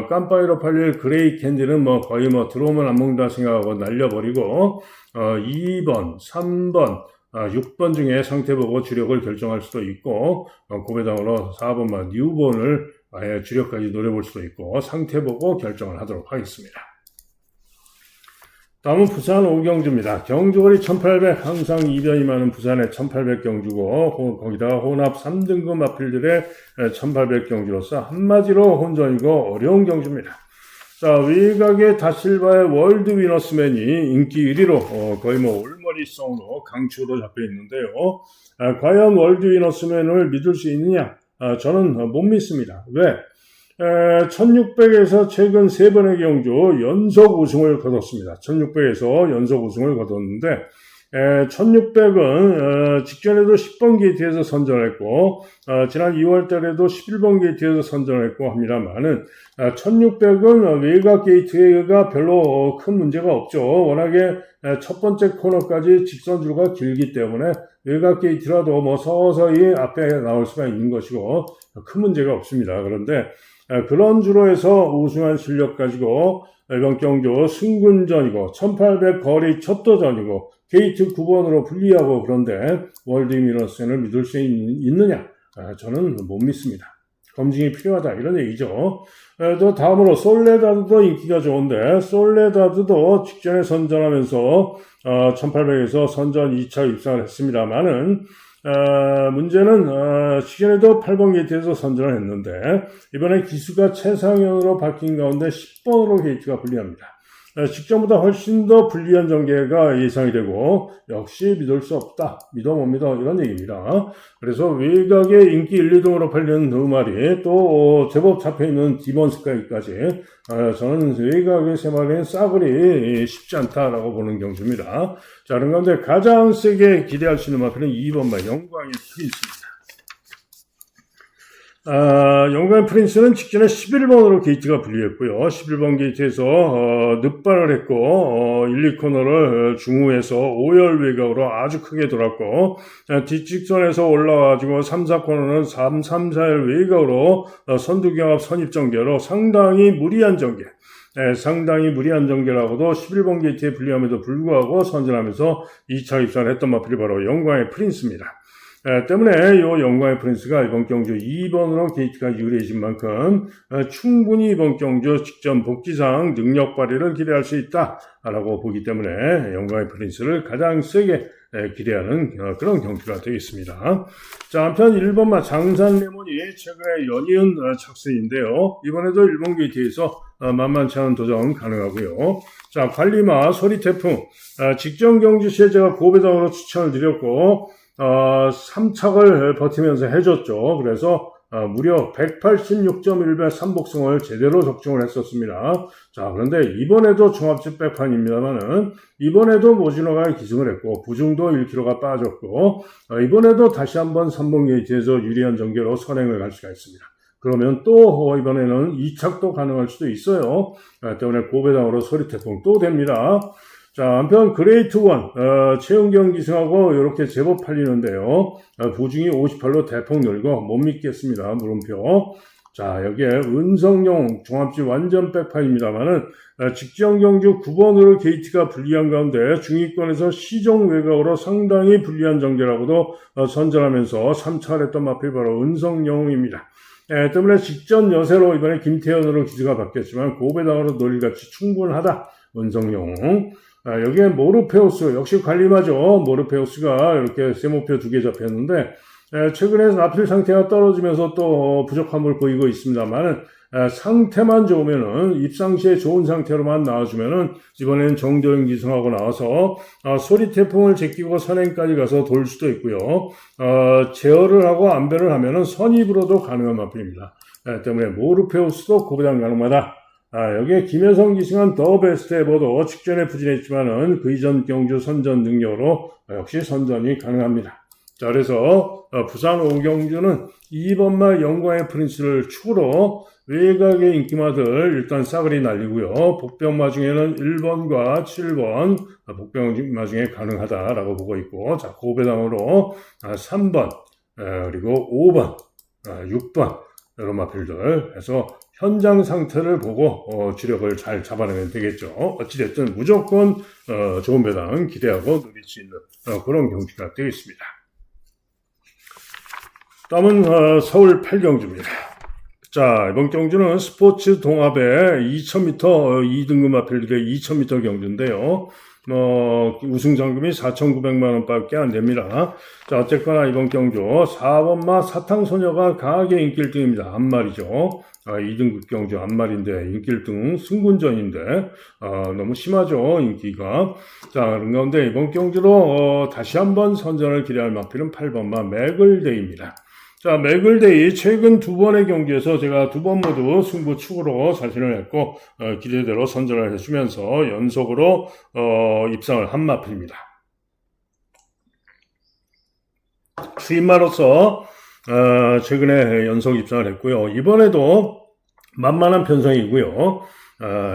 깜빡이로 팔릴 그레이 캔디는 뭐 거의 뭐 들어오면 안 먹는다 생각하고 날려버리고 2번, 3번, 6번 중에 상태 보고 주력을 결정할 수도 있고 고배당으로 4번마 뉴본을 아예 주력까지 노려볼 수도 있고 상태 보고 결정을 하도록 하겠습니다. 다음은 부산 5경주입니다. 경주거리 1800 항상 이변이 많은 부산의 1800 경주고 거기다가 혼합 3등급 마필들의 1800 경주로서 한마디로 혼전이고 어려운 경주입니다. 자, 외곽에 다실바의 월드 위너스맨이 인기 1위로 거의 뭐 올머리성으로 강추로 잡혀 있는데요. 과연 월드 위너스맨을 믿을 수 있느냐? 저는 못 믿습니다. 왜? 1600에서 최근 3번의 경주 연속 우승을 거뒀습니다. 1600에서 연속 우승을 거뒀는데 1600은 직전에도 10번 게이트에서 선전했고 지난 2월 달에도 11번 게이트에서 선전했고 합니다만은 1600은 외곽 게이트가 별로 큰 문제가 없죠. 워낙에 첫 번째 코너까지 직선주가 길기 때문에 외곽 게이트라도 뭐 서서히 앞에 나올 수가 있는 것이고 큰 문제가 없습니다. 그런데 그런 주로에서 우승한 실력 가지고 이번 경주 승군전이고 1800 거리 첫 도전이고 게이트 9번으로 불리하고 그런데 월드 위너스맨을 믿을 수 있느냐? 저는 못 믿습니다. 검증이 필요하다 이런 얘기죠. 또 다음으로 솔레다드도 인기가 좋은데 솔레다드도 직전에 선전하면서 1800에서 선전 2차 입상을 했습니다만은 문제는 시즌에도 8번 게이트에서 선전을 했는데 이번에 기수가 최상현으로 바뀐 가운데 10번으로 게이트가 불리합니다. 직전보다 훨씬 더 불리한 전개가 예상이 되고 역시 믿을 수 없다. 믿어 못 믿어 이런 얘기입니다. 그래서 외곽에 인기 1, 2등으로 팔리는 두 마리 또 제법 잡혀있는 디먼스까지까지 저는 외곽의 세 마리는 싸그리 쉽지 않다라고 보는 경주입니다. 자, 그런 가운데 가장 세게 기대할 수 있는 마필은 2번마 영광의 프린스입니다. 영광의 프린스는 직전에 11번으로 게이트가 분리했고요. 11번 게이트에서 늑발을 했고 1, 2코너를 중후에서 5열 외곽으로 아주 크게 돌았고 뒷직선에서 올라와가지고 3, 4코너는 3, 4열 외곽으로 선두경합 선입전개로 상당히 무리한 전개. 상당히 무리한 전개라고도 11번 게이트에 분리함에도 불구하고 선전하면서 2차 입상을 했던 마필이 바로 영광의 프린스입니다. 때문에 이 영광의 프린스가 이번 경주 2번으로 게이트가 유리해진 만큼 충분히 이번 경주 직전 복귀상 능력 발휘를 기대할 수 있다라고 보기 때문에 영광의 프린스를 가장 세게 기대하는 그런 경기가 되겠습니다. 자, 한편 1번마 장산 레몬이 최근에 연이은 착세인데요. 이번에도 1번 게이트에서 만만치 않은 도전 가능하고요. 자, 관리마 소리태풍 직전 경주 시에 제가 고배당으로 추천을 드렸고 3착을 버티면서 해줬죠. 그래서 무려 186.1배 3복승을 제대로 적중을 했었습니다. 자, 그런데 이번에도 종합집 백판입니다만은 이번에도 모진호가 기승을 했고 부중도 1kg가 빠졌고 이번에도 다시 한번 3번 게이트에서 유리한 전개로 선행을 갈 수가 있습니다. 그러면 또 이번에는 2착도 가능할 수도 있어요. 때문에 고배당으로 소리태풍 또 됩니다. 자, 한편 그레이트 원 최은경 기승하고 이렇게 제법 팔리는데요. 보중이 58로 대폭 늘고 못 믿겠습니다. 물음표. 자, 여기에 은성용 종합지 완전 백판입니다만은 직전 경주 9번으로 게이트가 불리한 가운데 중위권에서 시종 외곽으로 상당히 불리한 전개라고도 선전하면서 3차를 했던 마필 바로 은성용입니다. 때문에 직전 여세로 이번에 김태현으로 기세가 바뀌었지만 고배당으로 놀릴같이 충분하다. 은성용. 여기에 모르페우스 역시 관리마죠. 모르페우스가 이렇게 세모표 2개 잡혔는데 최근에 나필 상태가 떨어지면서 또 부족함을 보이고 있습니다만은 상태만 좋으면은 입상시에 좋은 상태로만 나와주면은 이번에는 정도영 기승하고 나와서 소리태풍을 제끼고 선행까지 가서 돌 수도 있고요. 제어를 하고 안배를 하면은 선입으로도 가능한 마필입니다. 때문에 모르페우스도 고배당 가능하다. 여기에 김혜성 기승한 더 베스트 에버도 직전에 부진했지만은 그 이전 경주 선전 능력으로 역시 선전이 가능합니다. 자, 그래서 부산 5경주는 2번마 영광의 프린스를 축으로 외곽의 인기마들 일단 싸그리 날리고요. 복병마 중에는 1번과 7번 복병마 중에 가능하다라고 보고 있고, 자, 고배당으로 3번 그리고 5번 6번 이런 마필들 해서 현장 상태를 보고 주력을 잘 잡아내면 되겠죠. 어찌됐든 무조건 좋은 배당 기대하고 누릴 수 있는 그런 경기가 되겠습니다. 다음은 서울 8경주입니다. 자, 이번 경주는 스포츠 동합의 2000m 2등급 마필들의 2000m 경주인데요. 우승 상금이 4,900만 원밖에 안 됩니다. 자, 어쨌거나 이번 경주 4번마 사탕소녀가 강하게 인기 1등입니다. 한 마리죠. 2등급 경주 한 마리인데 인기 1등 승군전인데 너무 심하죠, 인기가. 자, 그런 가운데 이번 경주로 다시 한번 선전을 기대할 마필은 8번마 맥을데이입니다. 자, 맥을데이 최근 2번의 경기에서 제가 2번 모두 승부 축으로 자신을 했고 기대대로 선전을 해주면서 연속으로 입상을 한 마필입니다. 수입마로서 최근에 연속 입상을 했고요. 이번에도 만만한 편성이고요.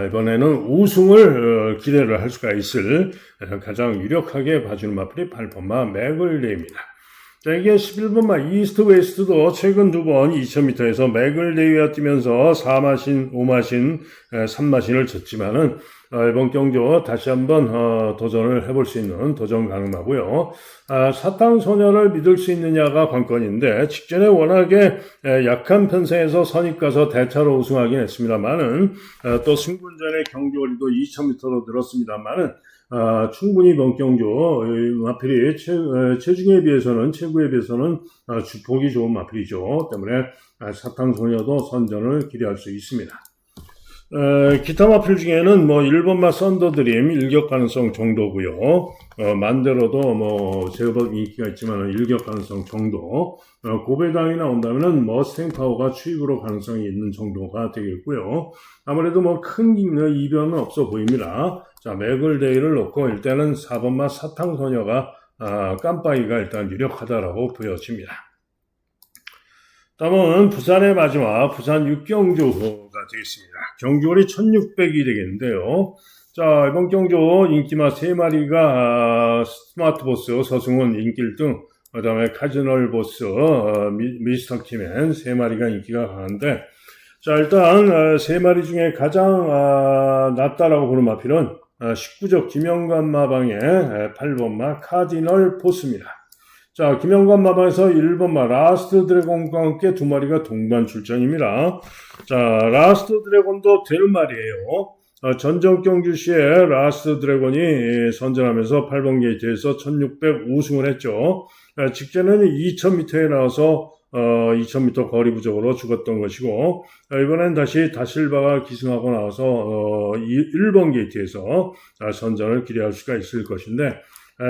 이번에는 우승을 기대를 할 수가 있을 가장 유력하게 봐주는 마필이 8번마 맥을데이입니다. 자, 이게 11번마 이스트 웨스트도 최근 2번 2000m에서 맥을데이와 뛰면서 4마신, 5마신, 3마신을 쳤지만은 이번 경주 다시 한번 도전을 해볼 수 있는 도전 가능하고요. 사탕소녀를 믿을 수 있느냐가 관건인데 직전에 워낙에 약한 편성에서 선입가서 대차로 우승하긴 했습니다만은 또 승군전의 경주거리도 2000m로 늘었습니다만은 충분히 이번 경주 마필이 체중에 비해서는 체구에 비해서는 주폭이 좋은 마필이죠. 때문에 사탕소녀도 선전을 기대할 수 있습니다. 기타 마필 중에는 1번마 썬더드림 일격 가능성 정도고요. 만대로도 제법 인기가 있지만 일격 가능성 정도. 고배당이 나온다면은 머스탱 파워가 추입으로 가능성이 있는 정도가 되겠고요. 아무래도 큰 이변은 없어 보입니다. 자, 맥을데이를 놓고 일단은 4번마 사탕소녀가 깜빡이가 일단 유력하다라고 보여집니다. 다음은 부산의 마지막 부산 육경주가 되겠습니다. 경주월이 1600이 되겠는데요. 자, 이번 경주 인기마 3마리가 스마트보스, 서승훈, 인기 1등, 그 다음에 카지널 보스, 미스터 키맨 3마리가 인기가 강한데, 자, 일단 3마리 중에 가장 낫다라고 보는 마필은 19적 김영관 마방의 8번마 카디널 보스입니다. 자, 김영관 마방에서 1번마 라스트 드래곤과 함께 2마리가 동반 출전입니다. 자, 라스트 드래곤도 되는 말이에요. 전정 경주시에 라스트 드래곤이 선전하면서 8번 게이트에서 1600 우승을 했죠. 직전에는 2000m에 나와서 2000m 거리 부족으로 죽었던 것이고, 이번엔 다시 다실바가 기승하고 나와서 1번 게이트에서 선전을 기대할 수가 있을 것인데,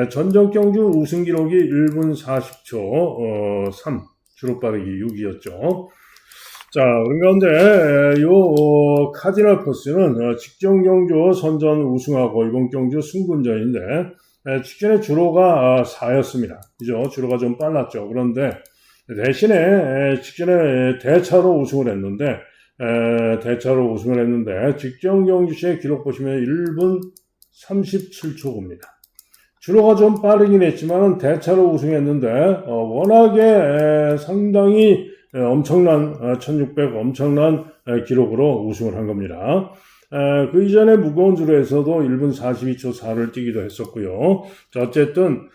전정 경주 우승 기록이 1분 40초 3, 주로 빠르기 6이었죠. 자, 그런 가운데 요 카디널 포스는 직전 경주 선전 우승하고 이번 경주 승군전인데 직전에 주로가 4였습니다. 그죠? 주로가 좀 빨랐죠. 그런데 대신에 직전에 대차로 우승을 했는데 직전 경주시의 기록 보시면 1분 37초입니다. 주로가 좀 빠르긴 했지만 대차로 우승했는데 워낙에 상당히 엄청난 1600 엄청난 기록으로 우승을 한 겁니다. 그 이전에 무거운 주로에서도 1분 42초 4를 뛰기도 했었고요. 자, 어쨌든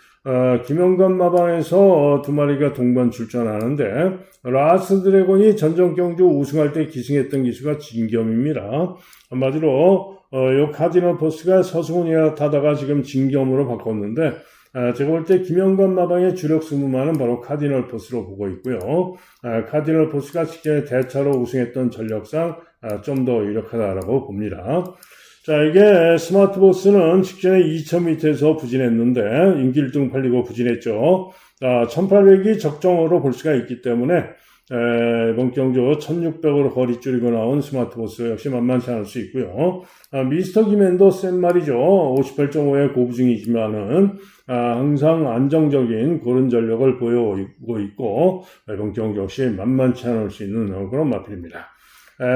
김영관 마방에서 2마리가 동반 출전하는데 라스 드래곤이 전정 경주 우승할 때 기승했던 기수가 진겸입니다. 한마디로 요 카디널 포스가 서승훈이 타다가 지금 진겸으로 바꿨는데 제가 볼 때 김영관 마방의 주력 승무만은 바로 카디널 포스로 보고 있고요. 카디널 포스가 직전에 대차로 우승했던 전력상 좀 더 유력하다라고 봅니다. 자, 이게 스마트 보스는 직전에 2000m에서 부진했는데 인기 1등 팔리고 부진했죠. 1800이 적정으로 볼 수가 있기 때문에 이번 경주 1600으로 거리 줄이고 나온 스마트 보스 역시 만만치 않을 수 있고요. 미스터 기맨도 센 말이죠. 58.5의 고부중이지만은 항상 안정적인 그런 전력을 보여오고 있고 이번 경주 역시 만만치 않을 수 있는 그런 마필입니다.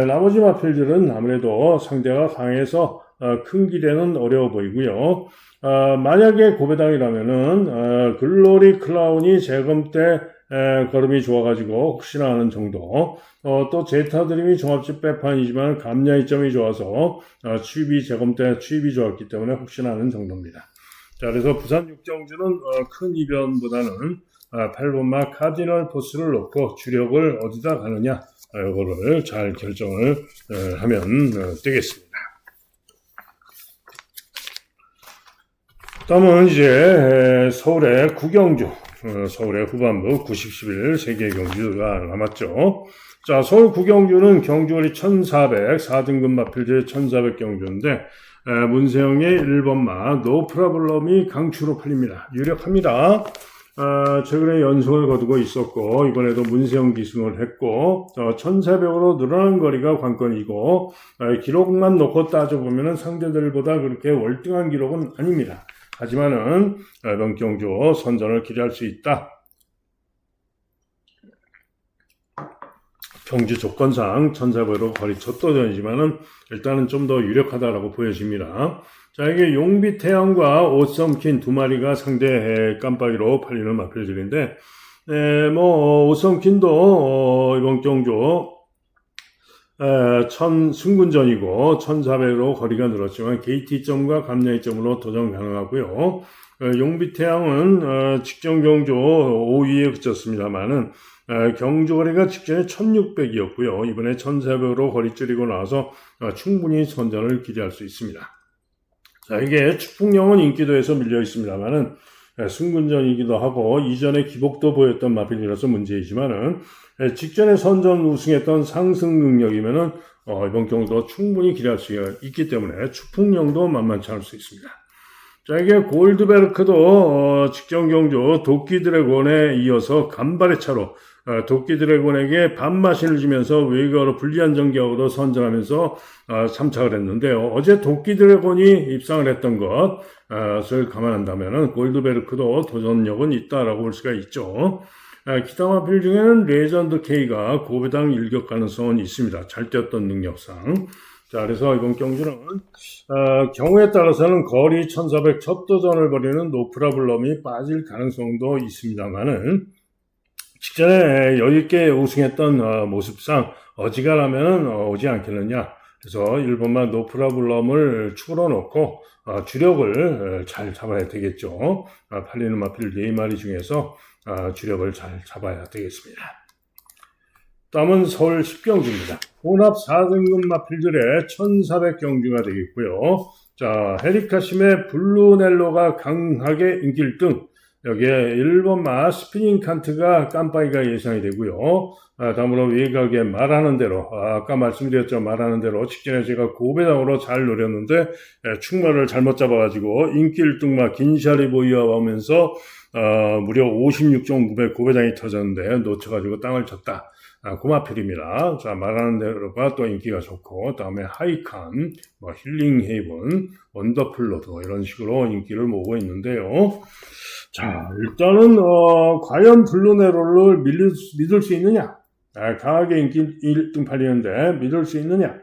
나머지 마필들은 아무래도 상대가 강해서 큰 기대는 어려워 보이고요. 만약에 고배당이라면은 글로리 클라운이 재검 때 걸음이 좋아가지고 혹시나 하는 정도. 또 제타 드림이 종합집 빼판이지만 감량이점이 좋아서 취입이 재검 때 취입이 좋았기 때문에 혹시나 하는 정도입니다. 자, 그래서 부산 육경주는 큰 이변보다는 8번마 카디널 포스를 놓고 주력을 어디다 가느냐 이거를 잘 결정을 하면 되겠습니다. 다음은 이제 서울의 구경주, 서울의 후반부 90, 11 세계 경주가 남았죠. 자, 서울 구경주는 경주월이 1400, 4등급 마필제 1400 경주인데 문세영의 1번마 노프라블럼이 강추로 팔립니다. 유력합니다. 최근에 연승을 거두고 있었고 이번에도 문세영 기승을 했고 1400으로 늘어난 거리가 관건이고 기록만 놓고 따져보면 상대들보다 그렇게 월등한 기록은 아닙니다. 하지만은 이번 경주 선전을 기대할 수 있다. 경주 조건상 1400으로 거리 첫 도전이지만은 일단은 좀 더 유력하다라고 보여집니다. 자, 이게 용비 태양과 오썸킨 2마리가 상대 깜빡이로 팔리는 마필들인데, 오썸킨도 이번 경주 승군전이고 1400으로 거리가 늘었지만 게이트점과 감량점으로 도전 가능하고요. 용비태양은 직전 경주 5위에 그쳤습니다만은 경주 거리가 직전에 1600이었고요. 이번에 1400으로 거리 줄이고 나와서 충분히 선전을 기대할 수 있습니다. 자, 이게 축풍령은 인기도에서 밀려 있습니다만은 승군전이기도 하고 이전에 기복도 보였던 마필이라서 문제이지만은 직전에 선전 우승했던 상승 능력이면은 이번 경주도 충분히 기대할 수 있기 때문에 축풍령도 만만치 않을 수 있습니다. 자, 이게 골드베르크도 직전 경주 도끼 드래곤에 이어서 간발의 차로 도끼 드래곤에게 반마신을 주면서 외곽으로 불리한 전격으로 선전하면서 참착을 했는데요. 어제 도끼 드래곤이 입상을 했던 것을 감안한다면 골드베르크도 도전력은 있다라고 볼 수가 있죠. 기타 마필 중에는 레전드 K가 고배당 일격 가능성은 있습니다. 잘 뛰었던 능력상. 자, 그래서 이번 경주는 경우에 따라서는 거리 1400 첫 도전을 벌이는 노프라블럼이 빠질 가능성도 있습니다만은 직전에 여유있게 우승했던 모습상 어지간하면 오지 않겠느냐. 그래서 1번만 노프라블럼을 축으로 놓고 주력을 잘 잡아야 되겠죠. 팔리는 마필 4마리 중에서 주력을 잘 잡아야 되겠습니다. 다음은 서울 10경주입니다. 혼합 4등급 마필들의 1400경주가 되겠고요. 자, 헤리카심의 블루넬로가 강하게 인기 1등. 여기에 1번마 스피닝 칸트가 깜빡이가 예상이 되고요. 다음으로 외곽에 말하는 대로, 아까 말씀드렸죠. 말하는 대로 직전에 제가 고배당으로 잘 노렸는데 충마를 잘못 잡아가지고 인기 1등마 긴샤리 보이와 오면서 무려 56.9배 고배당이 터졌는데 놓쳐가지고 땅을 쳤다. 고마필입니다. 자, 말하는 대로가 또 인기가 좋고, 다음에 하이칸, 힐링 헤이븐, 원더풀로드 이런 식으로 인기를 모으고 있는데요. 자, 일단은 과연 블루네로를 믿을 수 있느냐? 강하게 인기 1등 팔리는데 믿을 수 있느냐?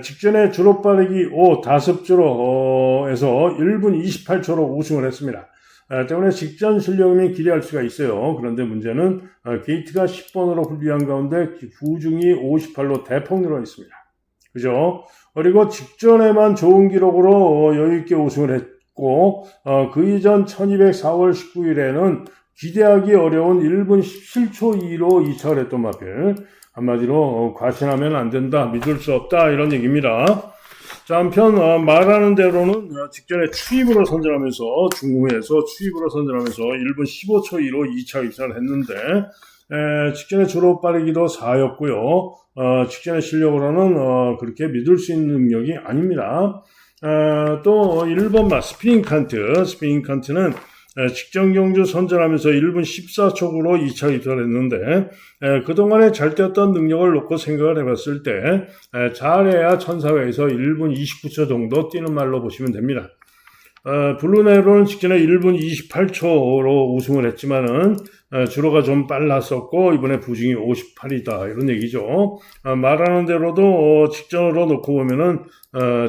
직전에 주로 빠르기 5주로 에서 1분 28초로 우승을 했습니다. 때문에 직전 실력이면 기대할 수가 있어요. 그런데 문제는 게이트가 10번으로 분리한 가운데 후중이 58로 대폭 늘어 있습니다. 그죠? 그리고 직전에만 좋은 기록으로 여유있게 우승을 했고 그 이전 1200 4월 19일에는 기대하기 어려운 1분 17초 2로 2차를 했던 마필. 한마디로 과신하면 안 된다, 믿을 수 없다 이런 얘기입니다. 자, 한편 말하는 대로는 직전에 추입으로 선전하면서 중후에서 추입으로 선전하면서 1분 15초 2로 2차 입상을 했는데 직전에 주로 빠르기도 4였고요. 직전의 실력으로는 그렇게 믿을 수 있는 능력이 아닙니다. 또 1번마 스피닝 칸트는 직전 경주 선전하면서 1분 14초로 2차 입상을 했는데 그동안에 잘 뛰었던 능력을 놓고 생각을 해봤을 때 잘해야 1400에서 1분 29초 정도 뛰는 말로 보시면 됩니다. 블루네로는 직전에 1분 28초로 우승을 했지만은 주로가 좀 빨랐었고 이번에 부중이 58이다 이런 얘기죠. 말하는 대로도 직전으로 놓고 보면은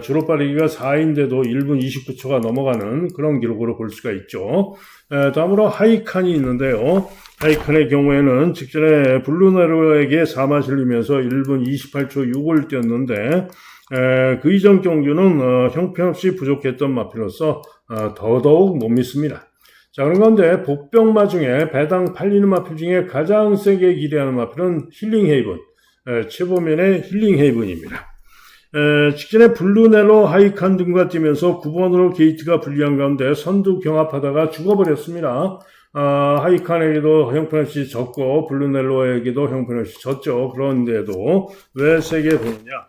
주로 빠르기가 4인데도 1분 29초가 넘어가는 그런 기록으로 볼 수가 있죠. 다음으로 하이칸이 있는데요. 하이칸의 경우에는 직전에 블루네로에게 4마 실리면서 1분 28초 6을 뛰었는데 그 이전 경주는 형편없이 부족했던 마필로서 더더욱 못 믿습니다. 자, 그런 건데 복병마 중에 배당 팔리는 마필 중에 가장 세게 기대하는 마필은 힐링 헤이븐, 최보면의 힐링 헤이븐입니다. 직전에 블루넬로 하이칸 등과 뛰면서 9번으로 게이트가 불리한 가운데 선두 경합하다가 죽어버렸습니다. 하이칸에게도 형편없이 졌고 블루넬로에게도 형편없이 졌죠. 그런데도 왜 세게 보느냐?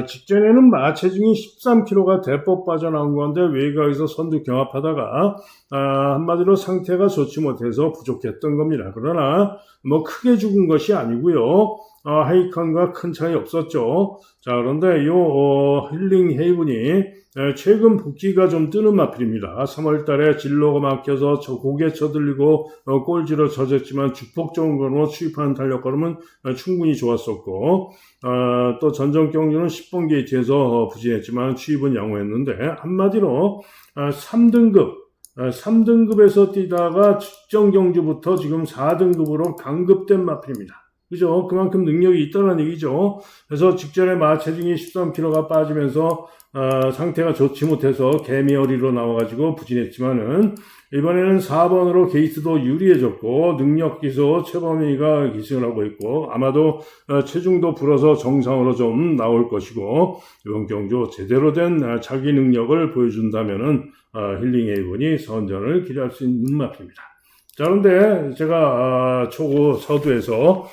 직전에는 마체중이 13kg가 대폭 빠져나온 건데 외곽에서 선두 경합하다가 한마디로 상태가 좋지 못해서 부족했던 겁니다. 그러나 뭐 크게 죽은 것이 아니고요. 하이칸과 큰 차이 없었죠. 자, 그런데 힐링 헤이븐이 최근 붓기가 좀 뜨는 마필입니다. 3월 달에 진로가 막혀서 고개 쳐들리고 꼴지로 젖었지만 주폭 좋은 걸음으로 추입하는 탄력 걸음은 충분히 좋았었고 또 전전 경주는 10번 게이트에서 부진했지만 추입은 양호했는데 한마디로 3등급에서 뛰다가 직전 경주부터 지금 4등급으로 강급된 마필입니다. 그죠? 그만큼 능력이 있다는 얘기죠. 그래서 직전에 마체중이 13kg가 빠지면서 상태가 좋지 못해서 개미어리로 나와가지고 부진했지만은 이번에는 4번으로 게이트도 유리해졌고 능력 기소 최범희가 기승을 하고 있고 아마도 체중도 불어서 정상으로 좀 나올 것이고 이번 경주 제대로 된 자기 능력을 보여준다면은 힐링 헤이븐이 선전을 기대할 수 있는 마필입니다. 자, 그런데 제가 초고 서두에서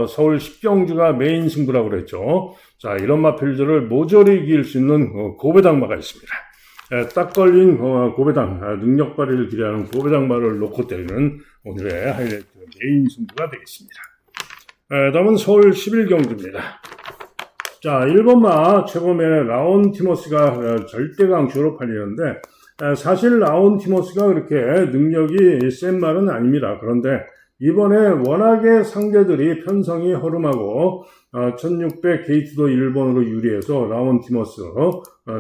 서울 10경주가 메인 승부라고 그랬죠. 자, 이런 마필들을 모조리 이길 수 있는 고배당마가 있습니다. 딱 걸린 고배당, 능력 발휘를 기대하는 고배당마를 놓고 때리는 오늘의 하이라이트 메인 승부가 되겠습니다. 다음은 서울 11경주입니다. 자, 1번마 최고면의 라온 티모스가 절대 강추로 팔리는데 사실 라온 티모스가 그렇게 능력이 센 말은 아닙니다. 그런데 이번에 워낙에 상대들이 편성이 허름하고 1600 게이트도 1번으로 유리해서 라운티머스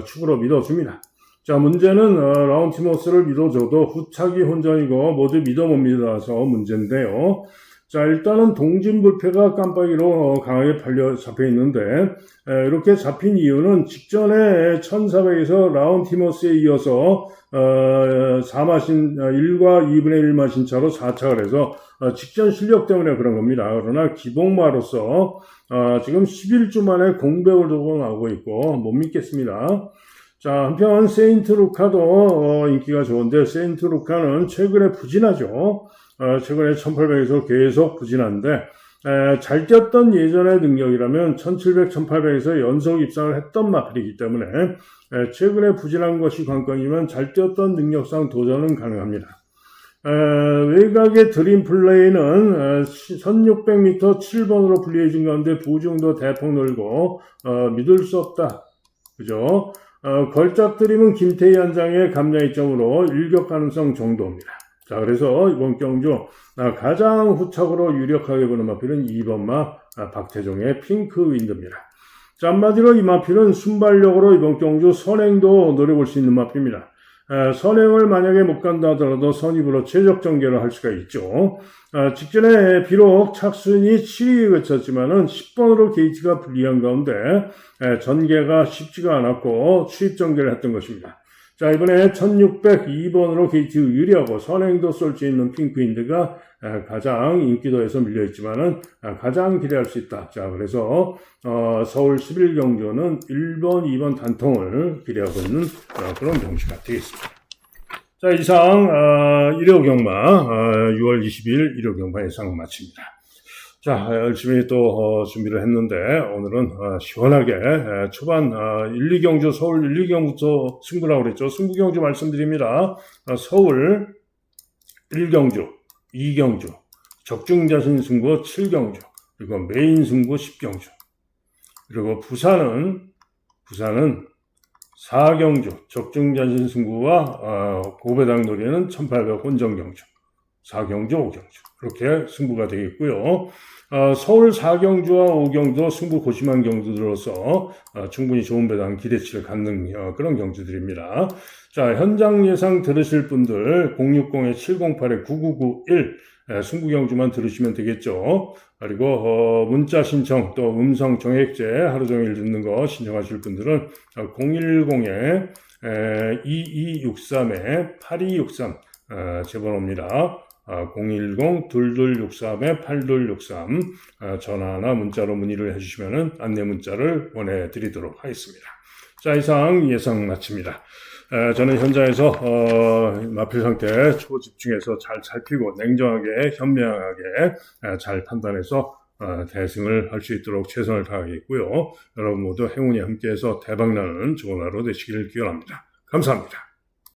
축으로 믿어줍니다. 자, 문제는 라운티머스를 믿어줘도 후차기 혼전이고 모두 믿어 못 믿어서 문제인데요. 자, 일단은 동진불패가 깜빡이로 강하게 잡혀 있는데, 이렇게 잡힌 이유는 직전에 1400에서 라운티머스에 이어서 1과 2분의 1 마신 차로 4착을 해서 직전 실력 때문에 그런 겁니다. 그러나 기복마로서 지금 11주 만에 공백을 두고 나오고 있고 못 믿겠습니다. 자, 한편 세인트 루카도 인기가 좋은데 세인트 루카는 최근에 부진하죠. 최근에 1800에서 계속 부진한데 잘 뛰었던 예전의 능력이라면 1700, 1800에서 연속 입상을 했던 마필이기 때문에 최근에 부진한 것이 관건이면 잘 뛰었던 능력상 도전은 가능합니다. 외곽의 드림 플레이는 1600m 7번으로 불리해진 가운데 보중도 대폭 늘고 믿을 수 없다. 그죠? 걸작 드림은 김태희 한 장의 감량 이점으로 일격 가능성 정도입니다. 자, 그래서 이번 경주 가장 후착으로 유력하게 보는 마필은 2번마 박태종의 핑크 윈드입니다. 자, 한마디로 이 마필은 순발력으로 이번 경주 선행도 노려볼 수 있는 마필입니다. 선행을 만약에 못 간다 하더라도 선입으로 최적 전개를 할 수가 있죠. 직전에 비록 착순이 7위에 그쳤지만은 10번으로 게이트가 불리한 가운데 전개가 쉽지가 않았고 추입 전개를 했던 것입니다. 자, 이번에 1602번으로 게이트 유리하고 선행도 쏠 수 있는 핑크윈드가 가장 인기도에서 밀려있지만은 가장 기대할 수 있다. 자, 그래서 서울 11경주는 1번, 2번 단통을 기대하고 있는 그런 경주가 되겠습니다. 자, 이상 1호 경마 6월 20일 1호 경마 예상 마칩니다. 자, 열심히 또 준비를 했는데 오늘은 시원하게 초반 1, 2경주 서울 1, 2경부터 승부라고 그랬죠. 승부경주 말씀드립니다. 서울 1경주, 2경주, 적중자신 승부 7경주, 그리고 메인 승부 10경주, 그리고 부산은 4경주, 적중자신 승부와 고배당 놀이는 1800 혼정경주, 4경주, 5경주 그렇게 승부가 되겠고요. 서울 4경주와 5경주 승부 고심한 경주들로서 충분히 좋은 배당 기대치를 갖는 그런 경주들입니다. 자, 현장 예상 들으실 분들 060-708-9991 승부 경주만 들으시면 되겠죠. 그리고 문자 신청 또 음성 정액제 하루 종일 듣는 거 신청하실 분들은 010-2263-8263 제 번호입니다. 010-2263-8263 전화나 문자로 문의를 해주시면 안내 문자를 보내드리도록 하겠습니다. 자, 이상 예상 마칩니다. 저는 현장에서 마필 상태 초집중해서 잘 살피고 냉정하게 현명하게 잘 판단해서 대승을 할 수 있도록 최선을 다하겠고요. 여러분 모두 행운이 함께해서 대박나는 좋은 하루 되시길 기원합니다. 감사합니다.